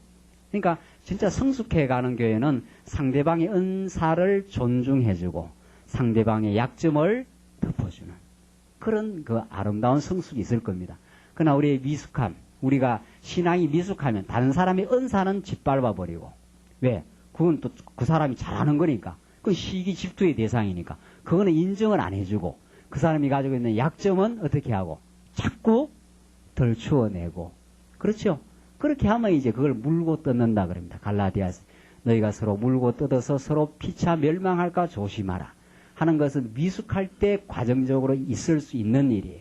그러니까 진짜 성숙해가는 교회는 상대방의 은사를 존중해주고 상대방의 약점을 덮어주는 그런 그 아름다운 성숙이 있을 겁니다. 그러나 우리의 미숙함, 우리가 신앙이 미숙하면 다른 사람의 은사는 짓밟아버리고 왜? 그건 또 그 사람이 잘하는 거니까. 그건 시기 질투의 대상이니까. 그거는 인정을 안 해주고 그 사람이 가지고 있는 약점은 어떻게 하고 자꾸 덜 추어내고 그렇죠? 그렇게 하면 이제 그걸 물고 뜯는다 그럽니다. 갈라디아서 너희가 서로 물고 뜯어서 서로 피차 멸망할까 조심하라 하는 것은 미숙할 때 과정적으로 있을 수 있는 일이에요.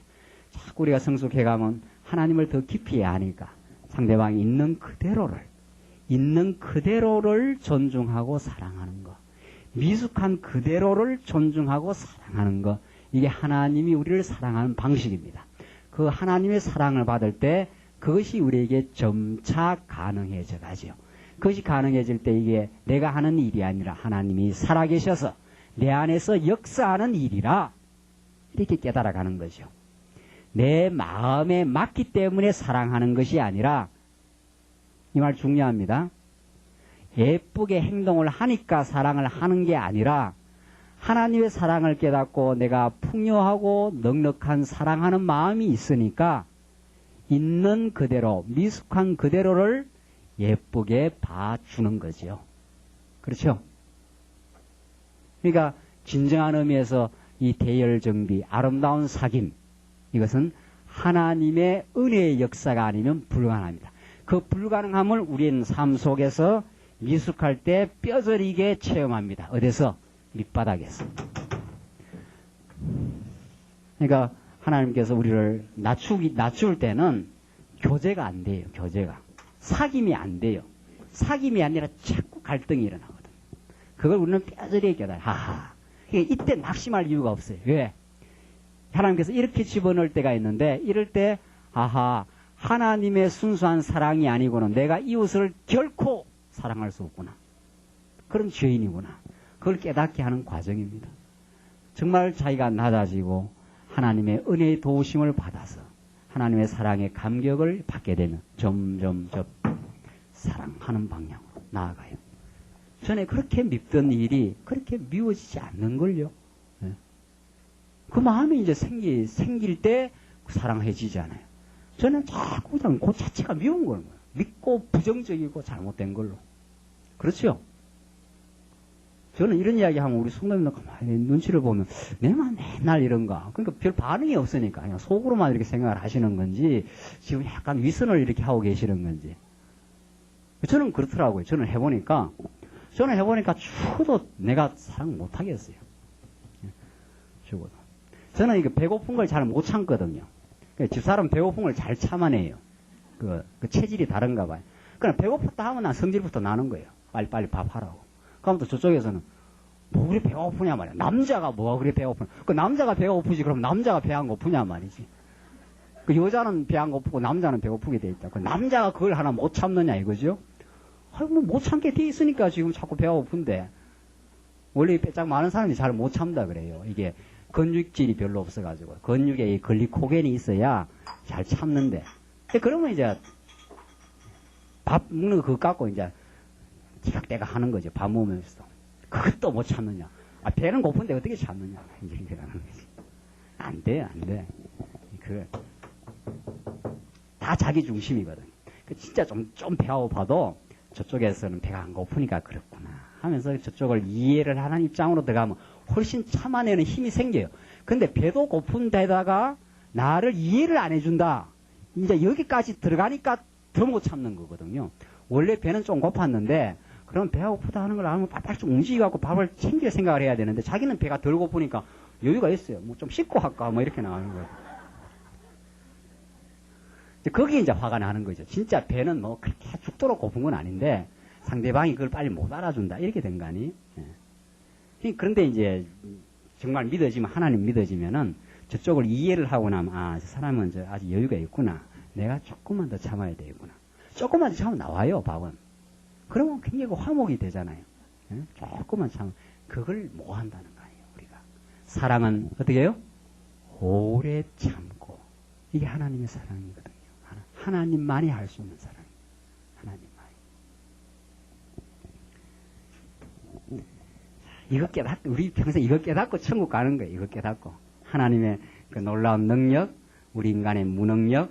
자꾸 우리가 성숙해가면 하나님을 더 깊이 아니까 상대방이 있는 그대로를 존중하고 사랑하는 것, 미숙한 그대로를 존중하고 사랑하는 것, 이게 하나님이 우리를 사랑하는 방식입니다. 그 하나님의 사랑을 받을 때 그것이 우리에게 점차 가능해져 가죠. 그것이 가능해질 때 이게 내가 하는 일이 아니라 하나님이 살아계셔서 내 안에서 역사하는 일이라 이렇게 깨달아가는 거죠. 내 마음에 맞기 때문에 사랑하는 것이 아니라 이 말 중요합니다. 예쁘게 행동을 하니까 사랑을 하는 게 아니라 하나님의 사랑을 깨닫고 내가 풍요하고 넉넉한 사랑하는 마음이 있으니까 있는 그대로 미숙한 그대로를 예쁘게 봐주는 거죠. 그렇죠? 그러니까 진정한 의미에서 이 대열정비, 아름다운 사귐 이것은 하나님의 은혜의 역사가 아니면 불가능합니다. 그 불가능함을 우리는 삶 속에서 미숙할 때 뼈저리게 체험합니다. 어디서? 밑바닥에서. 그러니까 하나님께서 우리를 낮출 때는 교제가 안 돼요. 교제가. 사귐이 안 돼요. 사귐이 아니라 자꾸 갈등이 일어나거든요. 그걸 우리는 뼈저리게 깨달아요. 하하. 이때 낙심할 이유가 없어요. 왜? 하나님께서 이렇게 집어넣을 때가 있는데 이럴 때 아하 하나님의 순수한 사랑이 아니고는 내가 이웃을 결코 사랑할 수 없구나. 그런 죄인이구나. 그걸 깨닫게 하는 과정입니다. 정말 자기가 낮아지고 하나님의 은혜의 도우심을 받아서 하나님의 사랑의 감격을 받게 되면 점점 사랑하는 방향으로 나아가요. 전에 그렇게 밉던 일이 그렇게 미워지지 않는걸요. 네. 그 마음이 이제 생길 때 사랑해지잖아요. 저는 자꾸 그 자체가 미운 거예요. 믿고 부정적이고 잘못된 걸로. 그렇죠? 저는 이런 이야기 하면 우리 성도님들 가만히 눈치를 보면 내만 맨날 이런가. 그러니까 별 반응이 없으니까 그냥 속으로만 이렇게 생각을 하시는 건지 지금 약간 위선을 이렇게 하고 계시는 건지. 저는 그렇더라고요. 저는 해보니까 죽어도 내가 사랑 못 하겠어요. 죽어도. 저는 이거 배고픈 걸 잘 못 참거든요. 집사람 배고픈 걸 잘 참아내요. 그 체질이 다른가 봐요. 그냥 배고팠다 하면 난 성질부터 나는 거예요. 빨리 밥하라고. 그럼 또 저쪽에서는 뭐 그리 배고프냐 말이야. 남자가 뭐가 그리 배고프냐. 그 남자가 배가 고프지 그럼 남자가 배 안 고프냐 말이지. 그 여자는 배 안 고프고 남자는 배고프게 돼 있다. 그 남자가 그걸 하나 못 참느냐 이거죠. 아유 뭐 못 참게 돼 있으니까 지금 자꾸 배가 고픈데. 원래 빼짝 많은 사람이 잘 못 참다 그래요. 이게 근육질이 별로 없어가지고 근육에 이 글리코겐이 있어야 잘 참는데 그러면 이제 밥 먹는 거 그거 갖고 이제 지각대가 하는 거죠. 밥 먹으면서 그것도 못 참느냐. 배는 고픈데 어떻게 참느냐 이렇게 하는 거지. 안 돼. 다 자기 중심이거든. 진짜 좀 배가 고파도 저쪽에서는 배가 안 고프니까 그렇구나 하면서 저쪽을 이해를 하는 입장으로 들어가면 훨씬 참아내는 힘이 생겨요. 근데 배도 고픈 데다가 나를 이해를 안 해준다. 이제 여기까지 들어가니까 더 못 참는 거거든요. 원래 배는 좀 고팠는데 그럼 배가 고프다 하는 걸 알면 빨리 좀 움직여갖고 밥을 챙길 생각을 해야 되는데 자기는 배가 덜 고프니까 여유가 있어요. 뭐 좀 씻고 할까 뭐 이렇게 나가는 거예요. 거기에 이제 화가 나는 거죠. 진짜 배는 뭐 그렇게 죽도록 고픈 건 아닌데 상대방이 그걸 빨리 못 알아준다. 이렇게 된 거 아니? 예. 그런데 이제 정말 믿어지면 하나님 믿어지면은 저쪽을 이해를 하고 나면 저 사람은 아직 여유가 있구나. 내가 조금만 더 참아야 되겠구나. 조금만 더 참으면 나와요. 밥은. 그러면 굉장히 화목이 되잖아요. 예? 조금만 참으면 그걸 뭐 한다는 거 아니에요. 우리가 사랑은 어떻게 해요? 오래 참고 이게 하나님의 사랑이거든요. 하나님만이 할 수 있는 사랑이에요. 하나님만이. 이거 우리 평생 이거 깨닫고 천국 가는 거예요. 이거 깨닫고. 하나님의 그 놀라운 능력, 우리 인간의 무능력,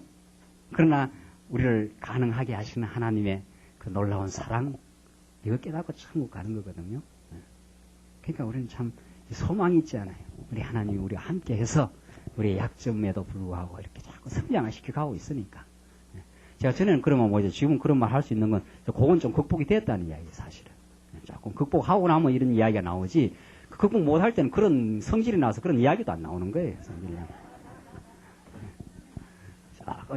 그러나 우리를 가능하게 하시는 하나님의 그 놀라운 사랑, 이거 깨닫고 천국 가는 거거든요. 그러니까 우리는 참 소망이 있지 않아요. 우리 하나님이 우리와 함께 해서 우리의 약점에도 불구하고 이렇게 자꾸 성장을 시켜가고 있으니까. 제가 전에는 그러면 뭐죠? 지금 그런 말 할 수 있는 건, 그건 좀 극복이 됐다는 이야기예요, 사실은. 자꾸 극복하고 나면 이런 이야기가 나오지, 극복 못할 때는 그런 성질이 나와서 그런 이야기도 안 나오는 거예요, 성질이.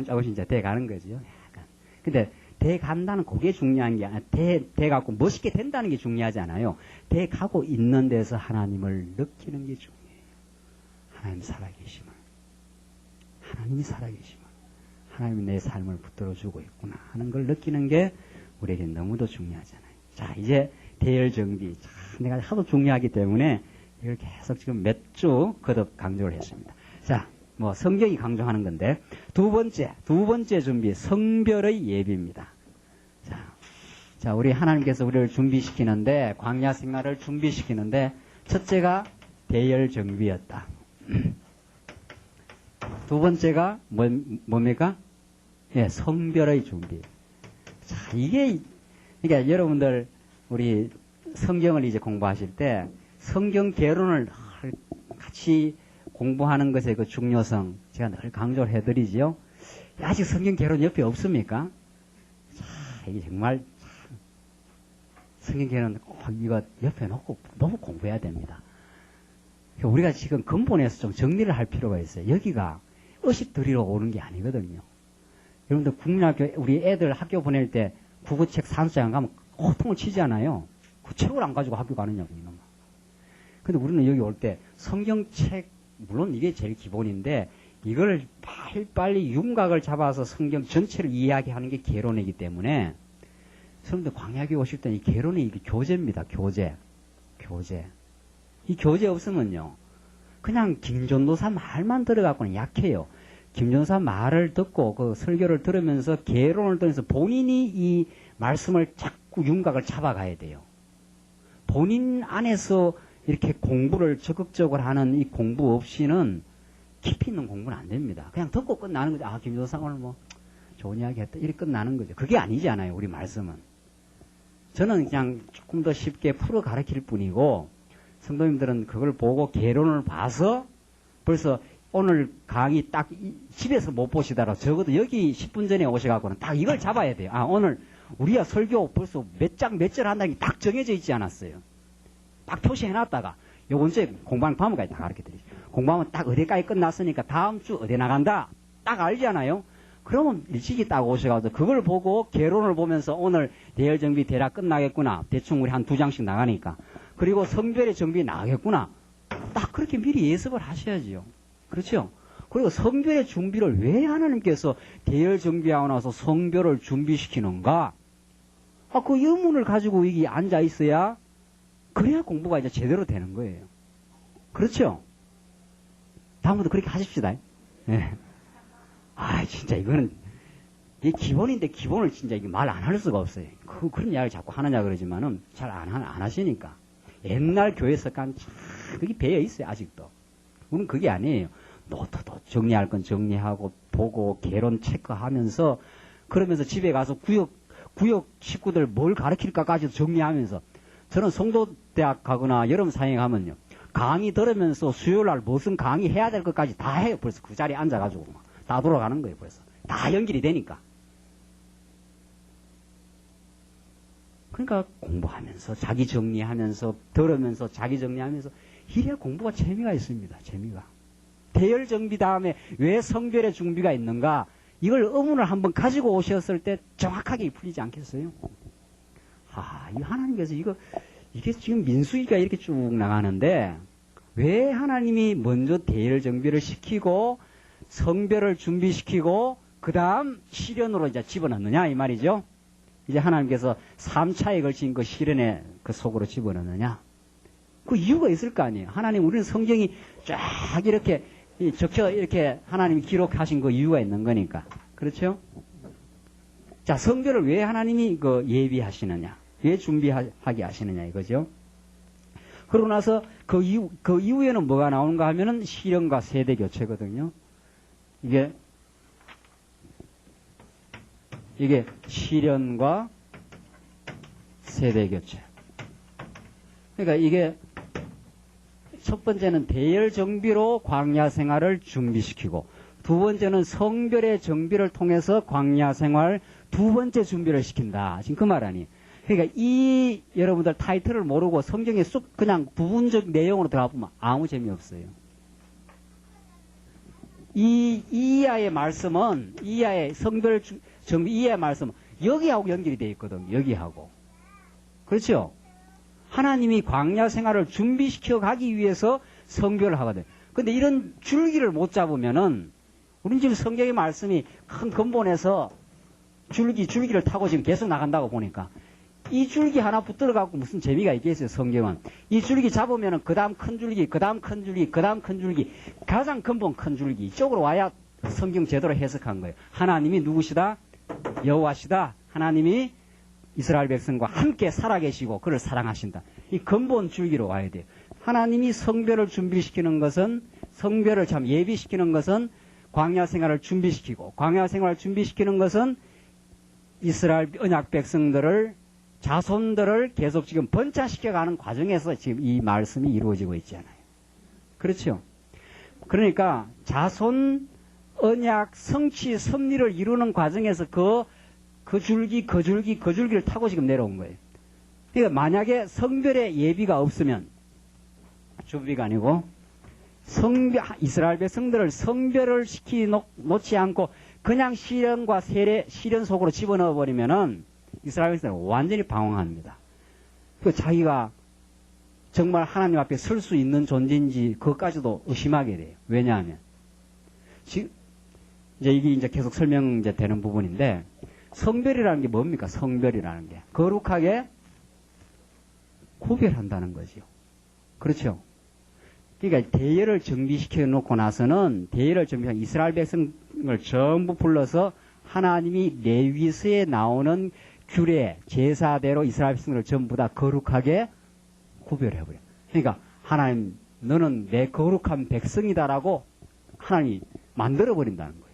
조금씩 이제 돼 가는 거죠. 약간. 근데, 돼 간다는 그게 중요한 게 아니라, 돼 갖고 멋있게 된다는 게 중요하지 않아요. 돼 가고 있는 데서 하나님을 느끼는 게 중요해요. 하나님 살아계심을. 하나님이 살아계심을. 하나님이 내 삶을 붙들어주고 있구나 하는 걸 느끼는 게 우리에게 너무도 중요하잖아요. 자, 이제 대열 정비. 참 내가 하도 중요하기 때문에 이걸 계속 지금 몇 주 거듭 강조를 했습니다. 자, 뭐 성경이 강조하는 건데 두 번째 준비, 성별의 예비입니다. 자, 우리 하나님께서 우리를 준비시키는데, 광야 생활을 준비시키는데 첫째가 대열 정비였다. 두 번째가 뭡니까? 예, 성별의 준비. 자, 이게, 그러니까 여러분들, 우리 성경을 이제 공부하실 때, 성경 개론을 같이 공부하는 것의 그 중요성, 제가 늘 강조를 해드리지요. 아직 성경 개론 옆에 없습니까? 자, 이게 정말, 성경 개론 꼭 이거 옆에 놓고 너무 공부해야 됩니다. 그러니까 우리가 지금 근본에서 좀 정리를 할 필요가 있어요. 여기가 의식 들이러 오는 게 아니거든요. 여러분들 국민학교 우리 애들 학교 보낼 때 국어책 산수장 가면 호통을 치지 않아요. 그 책을 안 가지고 학교 가느냐고 이놈아. 근데 우리는 여기 올 때 성경책 물론 이게 제일 기본인데 이걸 빨리빨리 윤곽을 잡아서 성경 전체를 이야기하는 게 개론이기 때문에 여러분들 광야교회 오실 때는 이 개론이 이게 교재입니다. 교재. 이 교재 없으면요. 그냥 김전도사 말만 들어갖고는 약해요. 김전도사 말을 듣고 그 설교를 들으면서 개론을 들으면서 본인이 이 말씀을 자꾸 윤곽을 잡아가야 돼요. 본인 안에서 이렇게 공부를 적극적으로 하는 이 공부 없이는 깊이 있는 공부는 안 됩니다. 그냥 듣고 끝나는 거죠. 아, 김전도사 오늘 뭐 좋은 이야기 했다. 이렇게 끝나는 거죠. 그게 아니지 않아요. 우리 말씀은. 저는 그냥 조금 더 쉽게 풀어 가르칠 뿐이고 성도님들은 그걸 보고 개론을 봐서 벌써 오늘 강의 딱 집에서 못 보시더라도 적어도 여기 10분 전에 오셔갖고는 딱 이걸 잡아야 돼요. 아, 오늘 우리가 설교 벌써 몇 장 몇 절 한다는 게 딱 정해져 있지 않았어요. 딱 표시해놨다가 요번 주에 공부하는 밤까지 다 가르쳐드리죠. 공부하면 딱 어디까지 끝났으니까 다음 주 어디 나간다 딱 알잖아요. 그러면 일찍이 딱 오셔가지고 그걸 보고 개론을 보면서 오늘 대열 정비 대략 끝나겠구나. 대충 우리 한 2장씩 나가니까. 그리고 성별의 정비 나가겠구나. 딱 그렇게 미리 예습을 하셔야지요. 그렇죠? 그리고 성별의 준비를 왜 하나님께서 대열 정비하고 나서 성별을 준비시키는가? 아, 그 의문을 가지고 여기 앉아 있어야 그래야 공부가 이제 제대로 되는 거예요. 그렇죠? 다음부터 그렇게 하십시다. 네. 아, 진짜 이거는 이게 기본인데 기본을 진짜 이게 말 안 할 수가 없어요. 그런 이야기를 자꾸 하느냐 그러지만은 잘 안 하시니까. 옛날 교회 습관 그게 배어 있어요. 아직도. 우리는 그게 아니에요. 노트도 정리할 건 정리하고 보고 개론 체크하면서 그러면서 집에 가서 구역 식구들 뭘 가르칠까까지도 정리하면서 저는 성도대학 가거나 여름 사행 가면요. 강의 들으면서 수요일날 무슨 강의 해야 될 것까지 다 해요. 벌써 그 자리에 앉아가지고 다 돌아가는 거예요. 벌써 다 연결이 되니까. 그러니까 공부하면서 자기 정리하면서 들으면서 자기 정리하면서 이래야 공부가 재미가 있습니다. 재미가. 대열 정비 다음에 왜 성별의 준비가 있는가? 이걸 의문을 한번 가지고 오셨을 때 정확하게 풀리지 않겠어요? 아, 이 하나님께서 이게 지금 민수기가 이렇게 쭉 나가는데 왜 하나님이 먼저 대열 정비를 시키고 성별을 준비시키고 그 다음 시련으로 이제 집어넣느냐 이 말이죠. 이제 하나님께서 3차에 걸친 그 시련에 그 속으로 집어넣느냐. 그 이유가 있을 거 아니에요. 하나님 우리는 성경이 쫙 이렇게 적혀 이렇게 하나님이 기록하신 그 이유가 있는 거니까. 그렇죠? 자, 성별을 왜 하나님이 그 예비하시느냐. 왜 준비하게 하시느냐 이거죠. 그러고 나서 그 이후에는 뭐가 나오는가 하면은 시련과 세대 교체거든요. 이게 시련과 세대 교체. 그러니까 이게 첫 번째는 대열 정비로 광야 생활을 준비시키고, 두 번째는 성별의 정비를 통해서 광야 생활 두 번째 준비를 시킨다. 지금 그 말 아니에요. 그러니까 이 여러분들 타이틀을 모르고 성경에 쑥 그냥 부분적 내용으로 들어가 보면 아무 재미없어요. 이하의 말씀은, 이하의 성별 정비 이하의 말씀은 여기하고 연결이 되어 있거든요. 여기하고. 그렇죠? 하나님이 광야 생활을 준비시켜 가기 위해서 성별을 하거든요. 근데 이런 줄기를 못 잡으면은, 우린 지금 성경의 말씀이 큰 근본에서 줄기를 타고 지금 계속 나간다고 보니까, 이 줄기 하나 붙들어 갖고 무슨 재미가 있겠어요, 성경은. 이 줄기 잡으면은 그 다음 큰 줄기, 그 다음 큰 줄기, 그 다음 큰 줄기, 가장 근본 큰 줄기, 이쪽으로 와야 성경 제대로 해석한 거예요. 하나님이 누구시다? 여호와시다. 하나님이 이스라엘 백성과 함께 살아계시고 그를 사랑하신다. 이 근본 줄기로 와야 돼요. 하나님이 성별을 준비시키는 것은, 성별을 참 예비시키는 것은 광야 생활을 준비시키고, 광야 생활을 준비시키는 것은 이스라엘 언약 백성들을, 자손들을 계속 지금 번창시켜가는 과정에서 지금 이 말씀이 이루어지고 있잖아요. 그렇죠? 그러니까 자손, 언약, 성취, 섭리를 이루는 과정에서 그 줄기를 타고 지금 내려온 거예요. 그러니까 만약에 성별의 예비가 없으면, 준비가 아니고, 이스라엘 백성들을 성별을 놓지 않고 그냥 시련과 시련 속으로 집어넣어 버리면은 이스라엘 백성은 완전히 방황합니다. 그 자기가 정말 하나님 앞에 설 수 있는 존재인지 그것까지도 의심하게 돼요. 왜냐하면 이제 이게 이제 계속 설명 되는 부분인데, 성별이라는 게 뭡니까? 성별이라는 게 거룩하게 구별한다는 거죠. 그렇죠? 그러니까 대열을 정비시켜 놓고 나서는, 대열을 정비한 이스라엘 백성을 전부 불러서 하나님이 레위서에 나오는 규례, 제사대로 이스라엘 백성들을 전부 다 거룩하게 구별해버려요. 그러니까 하나님, 너는 내 거룩한 백성이다라고 하나님이 만들어버린다는 거예요.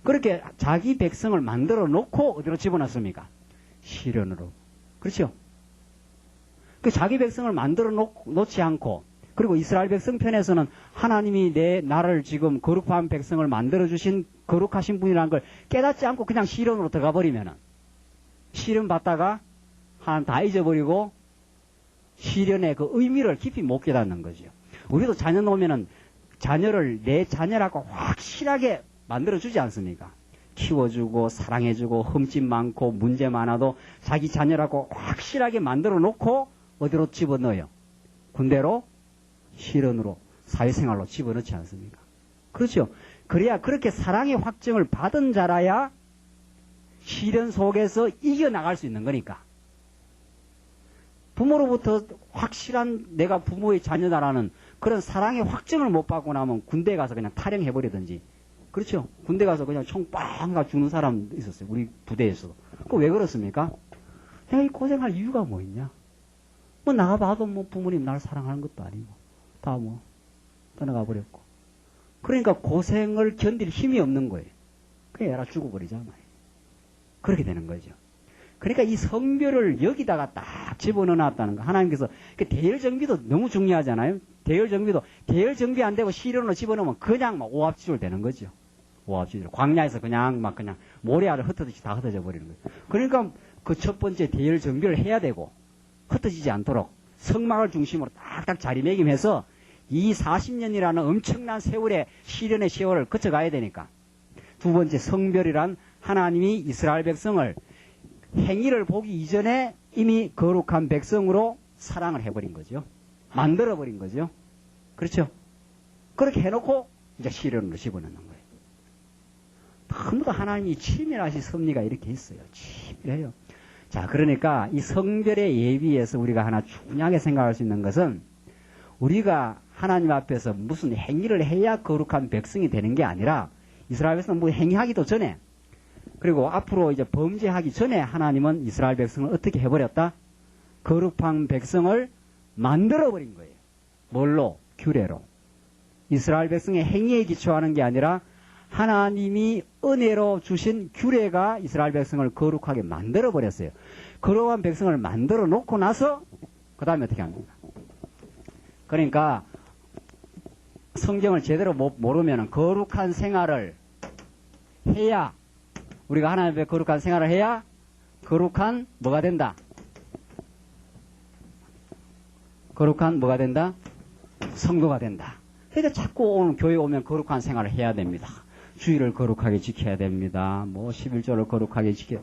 그렇게 자기 백성을 만들어 놓고 어디로 집어넣습니까? 시련으로. 그렇죠? 그 자기 백성을 만들어 놓지 않고, 그리고 이스라엘 백성 편에서는 하나님이 나를 지금 거룩한 백성을 만들어주신 거룩하신 분이라는 걸 깨닫지 않고 그냥 시련으로 들어가 버리면은, 시련 받다가 하나님 다 잊어버리고 시련의 그 의미를 깊이 못 깨닫는 거죠. 우리도 자녀 놓으면은 자녀를 내 자녀라고 확실하게 만들어주지 않습니까? 키워주고 사랑해주고 흠집 많고 문제 많아도 자기 자녀라고 확실하게 만들어 놓고 어디로 집어넣어요? 군대로, 시련으로, 사회생활로 집어넣지 않습니까? 그렇죠? 그래야 그렇게 사랑의 확증을 받은 자라야 시련 속에서 이겨나갈 수 있는 거니까. 부모로부터 확실한 내가 부모의 자녀다라는 그런 사랑의 확증을 못 받고 나면 군대에 가서 그냥 탈영해버리든지. 그렇죠? 군대 가서 그냥 총 빵가 죽는 사람 있었어요. 우리 부대에서도. 그거 왜 그렇습니까? 내가 이 고생할 이유가 뭐 있냐? 뭐 나가봐도 뭐 부모님 날 사랑하는 것도 아니고 다 뭐 떠나가 버렸고. 그러니까 고생을 견딜 힘이 없는 거예요. 그냥 애라 죽어버리잖아요. 그렇게 되는 거죠. 그러니까 이 성별을 여기다가 딱 집어넣어놨다는 거. 하나님께서 그 대열 정비도 너무 중요하잖아요. 대열 정비 안 되고 시련으로 집어넣으면 그냥 막 오합지졸 되는 거죠. 오합지졸. 광야에서 그냥 모래알을 흩어지지 다 흩어져 버리는 거예요. 그러니까 그 첫 번째 대열 정비를 해야 되고, 흩어지지 않도록 성막을 중심으로 딱딱 자리매김해서 이 40년이라는 엄청난 세월의 시련의 세월을 거쳐가야 되니까. 두 번째, 성별이란 하나님이 이스라엘 백성을 행위를 보기 이전에 이미 거룩한 백성으로 사랑을 해버린 거죠. 만들어버린 거죠. 그렇죠? 그렇게 해놓고 이제 시련으로 집어넣는 거예요. 너무도 하나님이 치밀하신 섭리가 이렇게 있어요. 치밀해요. 자, 그러니까 이 성별의 예비에서 우리가 하나 중요하게 생각할 수 있는 것은, 우리가 하나님 앞에서 무슨 행위를 해야 거룩한 백성이 되는 게 아니라, 이스라엘 백성은 뭐 행위하기도 전에, 그리고 앞으로 이제 범죄하기 전에 하나님은 이스라엘 백성을 어떻게 해버렸다? 거룩한 백성을 만들어버린 거예요. 뭘로? 규례로. 이스라엘 백성의 행위에 기초하는 게 아니라 하나님이 은혜로 주신 규례가 이스라엘 백성을 거룩하게 만들어버렸어요. 거룩한 백성을 만들어 놓고 나서 그 다음에 어떻게 합니까? 그러니까 성경을 제대로 모르면 거룩한 생활을 해야, 우리가 하나님 앞에 거룩한 생활을 해야 거룩한 뭐가 된다? 거룩한 뭐가 된다? 성도가 된다. 그러니까 자꾸 오늘 교회 오면 거룩한 생활을 해야 됩니다. 주일을 거룩하게 지켜야 됩니다. 뭐 11조를 거룩하게 지켜야,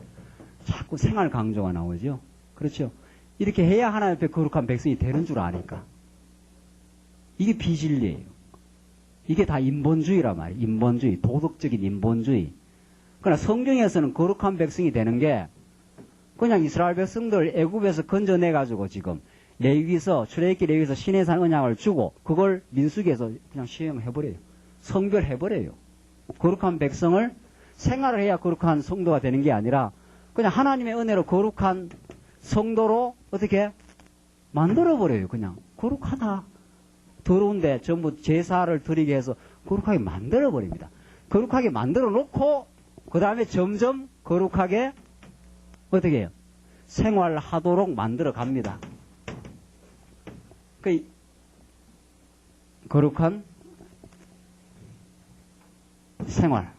자꾸 생활 강조가 나오죠. 그렇죠? 이렇게 해야 하나님 앞에 거룩한 백성이 되는 줄 아니까. 이게 비진리예요. 이게 다 인본주의란 말이에요. 인본주의, 도덕적인 인본주의. 그러나 성경에서는 거룩한 백성이 되는 게 그냥 이스라엘 백성들 애굽에서 건져내가지고 지금 레위기서, 출애굽기 레위기서 시내산 언약을 주고 그걸 민수기에서 그냥 시행해버려요. 성별해버려요. 거룩한 백성을 생활을 해야 거룩한 성도가 되는 게 아니라 그냥 하나님의 은혜로 거룩한 성도로 어떻게 만들어버려요. 그냥 거룩하다. 더러운데 전부 제사를 드리게 해서 거룩하게 만들어버립니다. 거룩하게 만들어 놓고 그 다음에 점점 거룩하게 어떻게 해요? 생활하도록 만들어 갑니다. 거룩한 생활.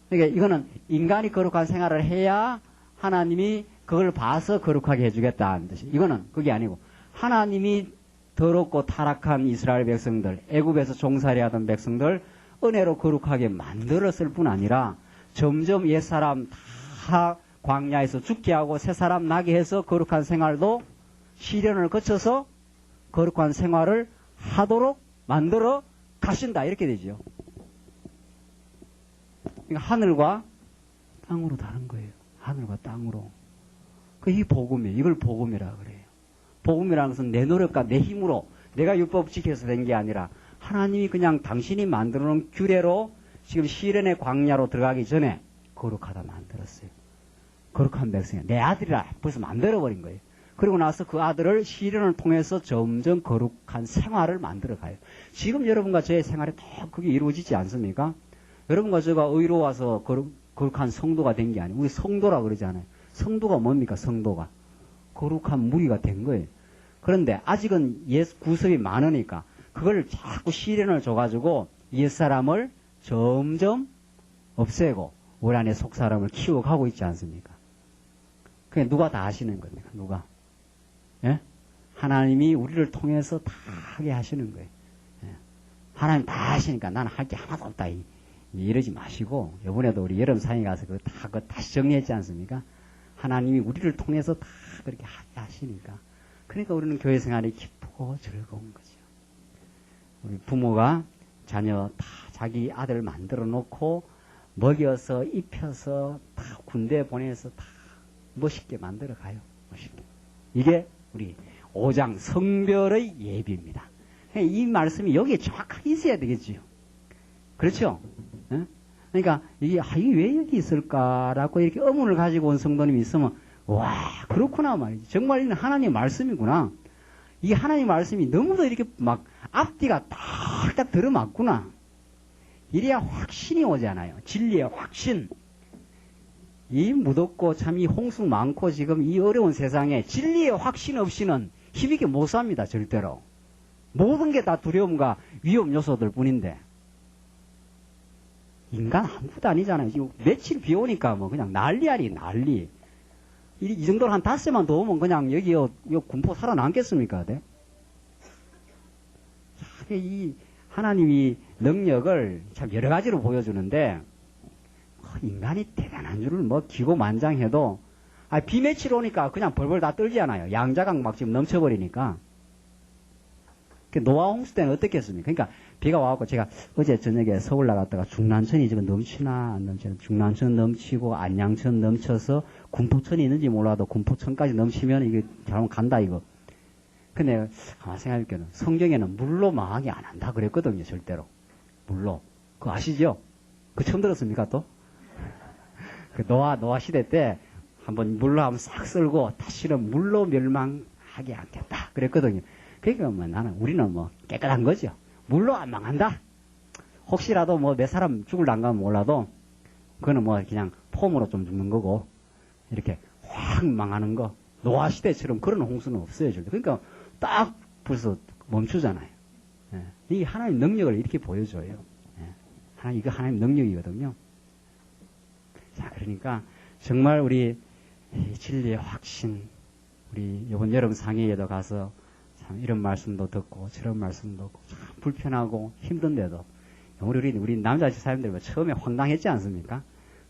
그러니까 이거는 인간이 거룩한 생활을 해야 하나님이 그걸 봐서 거룩하게 해주겠다는 뜻이. 이거는 그게 아니고 하나님이 더럽고 타락한 이스라엘 백성들, 애굽에서 종살이 하던 백성들 은혜로 거룩하게 만들었을 뿐 아니라 점점 옛사람 다 광야에서 죽게 하고 새사람 나게 해서 거룩한 생활도 시련을 거쳐서 거룩한 생활을 하도록 만들어 가신다. 이렇게 되죠. 그러니까 하늘과 땅으로 다른 거예요. 하늘과 땅으로. 이게 복음이에요. 이걸 복음이라 그래요. 복음이라는 것은 내 노력과 내 힘으로 내가 율법 지켜서 된 게 아니라 하나님이 그냥 당신이 만들어 놓은 규례로 지금 시련의 광야로 들어가기 전에 거룩하다 만들었어요. 거룩한 백성이야. 내 아들이라 벌써 만들어버린 거예요. 그리고 나서 그 아들을 시련을 통해서 점점 거룩한 생활을 만들어 가요. 지금 여러분과 저의 생활에 다 그게 이루어지지 않습니까? 여러분과 저가 의로워서 거룩한 성도가 된 게 아니에요. 우리 성도라 그러잖아요. 성도가 뭡니까? 성도가. 거룩한 무리가 된 거예요. 그런데 아직은 구습이 많으니까 그걸 자꾸 시련을 줘가지고 옛사람을 점점 없애고 우리 안에 속사람을 키워가고 있지 않습니까? 그게 누가 다 하시는 겁니까? 누가? 예? 하나님이 우리를 통해서 다 하게 하시는 거예요. 예. 하나님 다 하시니까 나는 할 게 하나도 없다. 이러지 마시고, 이번에도 우리 여름 산에 가서 그거 다시 정리했지 않습니까? 하나님이 우리를 통해서 다 그렇게 하게 하시니까. 그러니까 우리는 교회 생활이 기쁘고 즐거운 거죠. 우리 부모가 자녀 다 자기 아들 만들어 놓고, 먹여서, 입혀서, 다 군대 보내서 다 멋있게 만들어 가요. 멋있게. 이게 우리 5장 성별의 예비입니다. 이 말씀이 여기에 정확하게 있어야 되겠지요. 그렇죠? 네? 그러니까 이게 왜 여기 있을까라고 이렇게 의문을 가지고 온 성도님이 있으면 와 그렇구나 말이지. 정말 이는 하나님의 말씀이구나. 이 하나님의 말씀이 너무도 이렇게 막 앞뒤가 딱 들어맞구나. 이래야 확신이 오잖아요. 진리의 확신. 이 무덥고 참 이 홍수 많고 지금 이 어려운 세상에 진리의 확신 없이는 힘있게 못 삽니다. 절대로. 모든 게 다 두려움과 위험 요소들 뿐인데. 인간 아무것도 아니잖아요. 지금 며칠 비 오니까 뭐 그냥 난리 아니 난리. 이 정도로 한 닷새만 더 오면 그냥 여기 군포 살아남겠습니까? 네? 이 하나님이 능력을 참 여러 가지로 보여주는데 인간이 대단한 줄을 뭐 기고만장해도 비 며칠 오니까 그냥 벌벌 다 떨잖아요. 양자강 막 지금 넘쳐버리니까. 노아 홍수 때는 어떻겠습니까? 그러니까 비가 와갖고 제가 어제 저녁에 서울 나갔다가 중난천이 지금 넘치나 안 넘치나 중난천 넘치고 안양천 넘쳐서 군포천이 있는지 몰라도 군포천까지 넘치면 이게 잘못 간다 이거. 근데 가만 생각해보면 성경에는 물로 망하게 안 한다 그랬거든요. 절대로. 물로. 그거 아시죠? 그거 처음 들었습니까 또? 그 노아 시대 때 한번 물로 한번 싹 쓸고 다시는 물로 멸망하지 하게 않겠다. 그랬거든요. 그러니까 뭐 우리는 뭐 깨끗한 거죠. 물로 안 망한다. 혹시라도 뭐 몇 사람 죽을란가 몰라도 그거는 뭐 그냥 폼으로 좀 죽는 거고 이렇게 확 망하는 거 노아 시대처럼 그런 홍수는 없어요. 절대. 그러니까 딱 벌써 멈추잖아요. 예. 이 하나님 능력을 이렇게 보여줘요. 예. 이거 하나님 능력이거든요. 자, 그러니까 정말 우리 진리의 확신, 우리 이번 여름 상해에도 가서 참 이런 말씀도 듣고 저런 말씀도 듣고 참 불편하고 힘든데도 우리 남자 집사님들 처음에 황당했지 않습니까?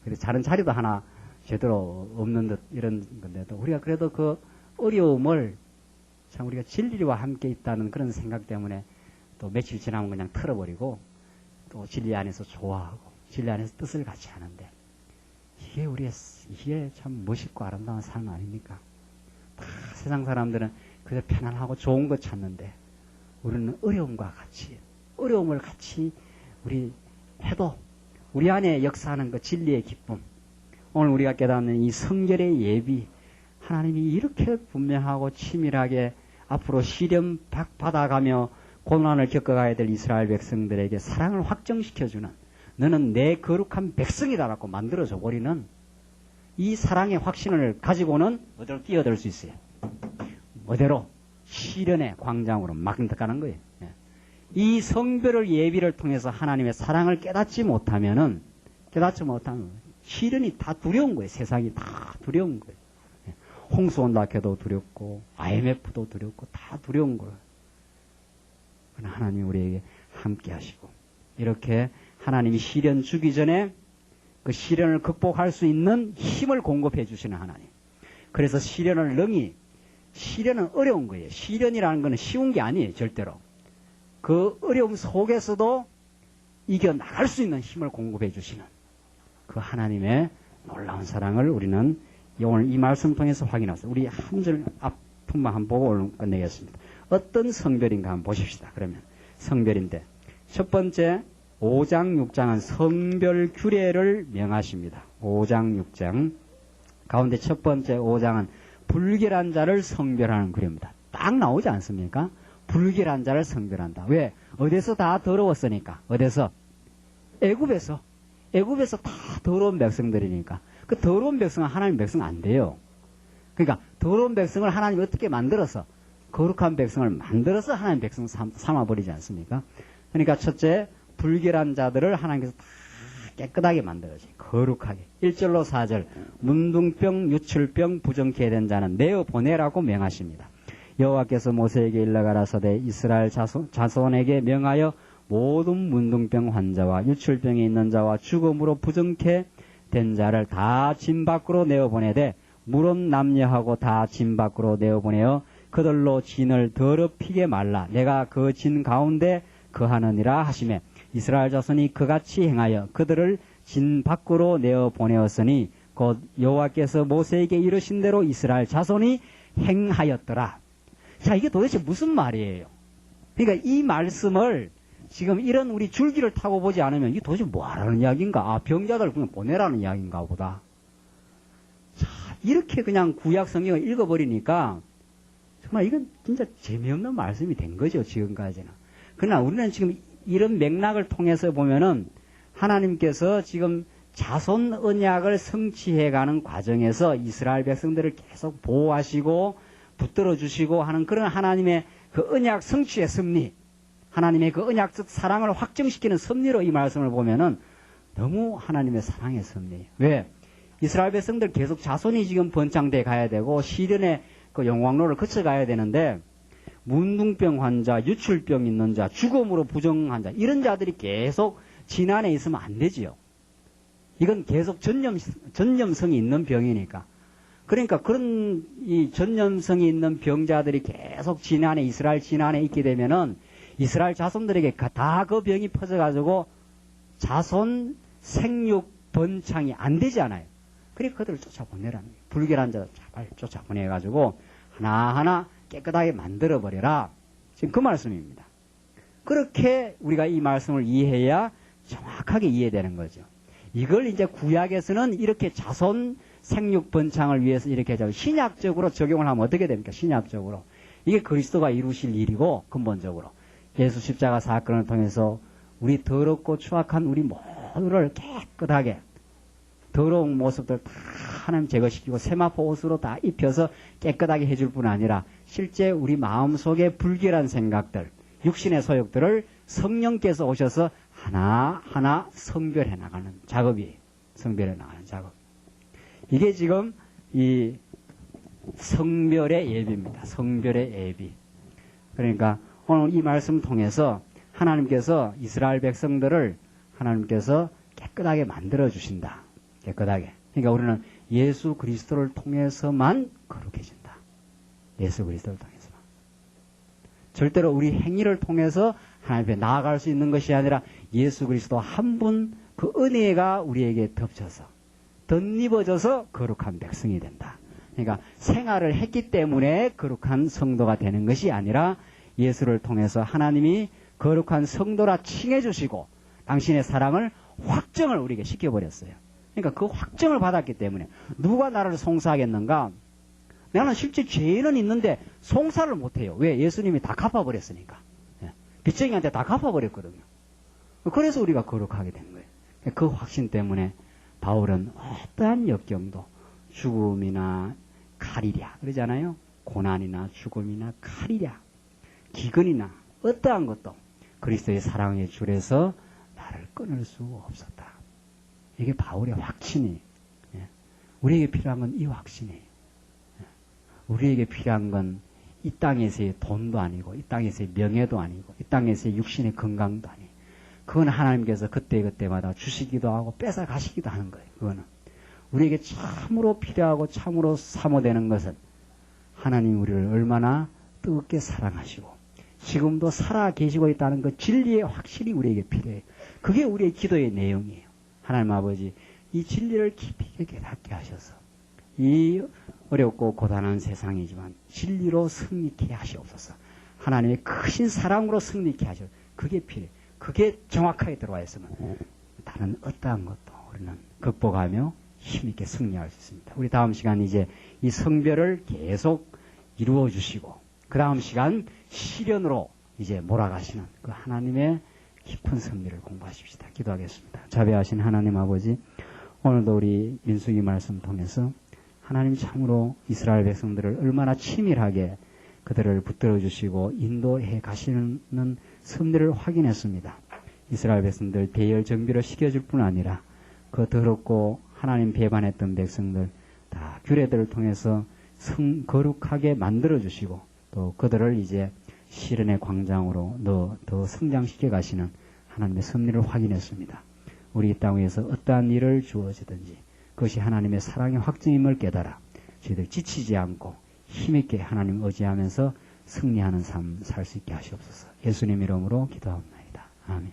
그래서 자는 자리도 하나 제대로 없는 듯 이런 건데도 우리가 그래도 그 어려움을 참 우리가 진리와 함께 있다는 그런 생각 때문에 또 며칠 지나면 그냥 털어버리고 또 진리 안에서 좋아하고 진리 안에서 뜻을 같이 하는데 이게 참 멋있고 아름다운 삶 아닙니까? 다 세상 사람들은 그저 편안하고 좋은 것 찾는데 우리는 어려움과 같이 어려움을 같이 우리 해도 우리 안에 역사하는 그 진리의 기쁨 오늘 우리가 깨닫는 이 성결의 예비 하나님이 이렇게 분명하고 치밀하게 앞으로 시련 받아가며 고난을 겪어가야 될 이스라엘 백성들에게 사랑을 확정시켜주는 너는 내 거룩한 백성이다라고 만들어줘 버리는 이 사랑의 확신을 가지고는 어디로 뛰어들 수 있어요. 어디로? 시련의 광장으로 막 들어가는 거예요. 이 성별을 예비를 통해서 하나님의 사랑을 깨닫지 못하면 시련이 다 두려운 거예요. 세상이 다 두려운 거예요. 홍수 온다 해도 두렵고 IMF도 두렵고 다 두려운 거예요. 그러나 하나님이 우리에게 함께 하시고 이렇게 하나님이 시련 주기 전에 그 시련을 극복할 수 있는 힘을 공급해 주시는 하나님. 그래서 시련은 어려운 거예요. 시련이라는 건 쉬운 게 아니에요. 절대로. 그 어려움 속에서도 이겨나갈 수 있는 힘을 공급해 주시는 그 하나님의 놀라운 사랑을 우리는 오늘 이 말씀 통해서 확인하세요. 우리 한 절 앞부분만 한번 보고 오늘 끝내겠습니다. 어떤 성별인가 한번 보십시다. 그러면 성별인데 첫 번째 5장 6장은 성별 규례를 명하십니다. 5장 6장 가운데 첫 번째 5장은 불결한 자를 성별하는 규례입니다. 딱 나오지 않습니까? 불결한 자를 성별한다. 왜? 어디서 다 더러웠으니까. 어디서? 애굽에서 다 더러운 백성들이니까. 그 더러운 백성은 하나님 백성 안 돼요. 그러니까 더러운 백성을 하나님이 어떻게 만들어서 거룩한 백성을 만들어서 하나님 백성 삼아버리지 않습니까? 그러니까 첫째 불결한 자들을 하나님께서 다 깨끗하게 만들어지 거룩하게 1절로 4절 문둥병 유출병 부정케 된 자는 내어보내라고 명하십니다. 여호와께서 모세에게 일러가라사대 이스라엘 자손에게 명하여 모든 문둥병 환자와 유출병이 있는 자와 죽음으로 부정케 된 자를 다 진 밖으로 내어보내되 물은 남녀하고 다 진 밖으로 내어보내어 그들로 진을 더럽히게 말라. 내가 그 진 가운데 거하느니라 하시매 이스라엘 자손이 그같이 행하여 그들을 진 밖으로 내어보내었으니 곧 여호와께서 모세에게 이르신 대로 이스라엘 자손이 행하였더라. 자, 이게 도대체 무슨 말이에요? 그러니까 이 말씀을 지금 이런 우리 줄기를 타고 보지 않으면 이게 도대체 뭐 하라는 이야기인가? 아, 병자들 그냥 보내라는 이야기인가 보다. 자, 이렇게 그냥 구약 성경을 읽어버리니까 정말 이건 진짜 재미없는 말씀이 된 거죠, 지금까지는. 그러나 우리는 지금 이런 맥락을 통해서 보면은 하나님께서 지금 자손 언약을 성취해가는 과정에서 이스라엘 백성들을 계속 보호하시고 붙들어 주시고 하는 그런 하나님의 그 언약 성취의 섭리, 하나님의 그 언약적 사랑을 확정시키는 섭리로 이 말씀을 보면은 너무 하나님의 사랑의 섭리예요. 왜? 이스라엘 백성들 계속 자손이 지금 번창돼 가야 되고 시련의 그 영광로를 거쳐가야 되는데 문둥병 환자, 유출병 있는 자, 죽음으로 부정한 자 이런 자들이 계속 진안에 있으면 안 되지요. 이건 계속 전염성이 있는 병이니까. 그러니까 그런 이 전염성이 있는 병자들이 계속 이스라엘 진안에 있게 되면은 이스라엘 자손들에게 다 그 병이 퍼져가지고 자손 생육 번창이 안 되잖아요. 그러니까 그들을 쫓아보내라는 거예요. 불결한 자들 잘 쫓아보내가지고 하나하나 깨끗하게 만들어버려라. 지금 그 말씀입니다. 그렇게 우리가 이 말씀을 이해해야 정확하게 이해되는 거죠. 이걸 이제 구약에서는 이렇게 자손 생육 번창을 위해서 이렇게 신약적으로 적용을 하면 어떻게 됩니까? 신약적으로. 이게 그리스도가 이루실 일이고 근본적으로 예수 십자가 사건을 통해서 우리 더럽고 추악한 우리 모두를 깨끗하게 더러운 모습들 다 하나님 제거시키고 세마포 옷으로 다 입혀서 깨끗하게 해줄 뿐 아니라 실제 우리 마음속에 불결한 생각들 육신의 소욕들을 성령께서 오셔서 하나하나 성별해 나가는 작업이에요. 성별해 나가는 작업. 이게 지금 이 성별의 예비입니다. 성별의 예비. 그러니까 오늘 이 말씀 통해서 하나님께서 이스라엘 백성들을 하나님께서 깨끗하게 만들어 주신다. 깨끗하게. 그러니까 우리는 예수 그리스도를 통해서만 거룩해진다. 예수 그리스도를 통해서만. 절대로 우리 행위를 통해서 하나님 앞에 나아갈 수 있는 것이 아니라 예수 그리스도 한 분 그 은혜가 우리에게 덮쳐서 덧입어져서 거룩한 백성이 된다. 그러니까 생활을 했기 때문에 거룩한 성도가 되는 것이 아니라 예수를 통해서 하나님이 거룩한 성도라 칭해 주시고 당신의 사랑을 확정을 우리에게 시켜버렸어요. 그러니까 그 확정을 받았기 때문에 누가 나를 송사하겠는가? 나는 실제 죄는 있는데 송사를 못해요. 왜? 예수님이 다 갚아버렸으니까. 빚쟁이한테 다 갚아버렸거든요. 그래서 우리가 거룩하게 된 거예요. 그 확신 때문에 바울은 어떠한 역경도 죽음이나 칼이랴 그러잖아요. 고난이나 죽음이나 칼이랴 기근이나 어떠한 것도 그리스도의 사랑의 줄에서 나를 끊을 수 없었다. 이게 바울의 확신이에요. 우리에게 필요한 건 이 확신이에요. 우리에게 필요한 건 이 땅에서의 돈도 아니고 이 땅에서의 명예도 아니고 이 땅에서의 육신의 건강도 아니고 그건 하나님께서 그때그때마다 주시기도 하고 뺏어 가시기도 하는 거예요. 그거는 우리에게 참으로 필요하고 참으로 사모되는 것은 하나님 우리를 얼마나 뜨겁게 사랑하시고 지금도 살아 계시고 있다는 그 진리의 확실히 우리에게 필요해요. 그게 우리의 기도의 내용이에요. 하나님 아버지 이 진리를 깊이 있게 깨닫게 하셔서 이 어렵고 고단한 세상이지만 진리로 승리케 하시옵소서. 하나님의 크신 사랑으로 승리케 하시옵소서. 그게 필요해요. 그게 정확하게 들어와 있으면 다른 어떠한 것도 우리는 극복하며 힘있게 승리할 수 있습니다. 우리 다음 시간 이제 이 성별을 계속 이루어 주시고 그 다음 시간 실현으로 이제 몰아가시는 그 하나님의 깊은 섭리를 공부하십시다. 기도하겠습니다. 자비하신 하나님 아버지, 오늘도 우리 민수기 말씀 통해서 하나님 참으로 이스라엘 백성들을 얼마나 치밀하게 그들을 붙들어 주시고 인도해 가시는 섭리를 확인했습니다. 이스라엘 백성들 대열 정비를 시켜줄 뿐 아니라 그 더럽고 하나님 배반했던 백성들 다 규례들을 통해서 거룩하게 만들어 주시고 또 그들을 이제 실현의 광장으로 더 성장시켜 가시는 하나님의 섭리를 확인했습니다. 우리 이 땅 위에서 어떠한 일을 주어지든지 그것이 하나님의 사랑의 확증임을 깨달아 저희들 지치지 않고 힘있게 하나님 의지하면서 승리하는 삶 살 수 있게 하시옵소서. 예수님 이름으로 기도합니다. 아멘.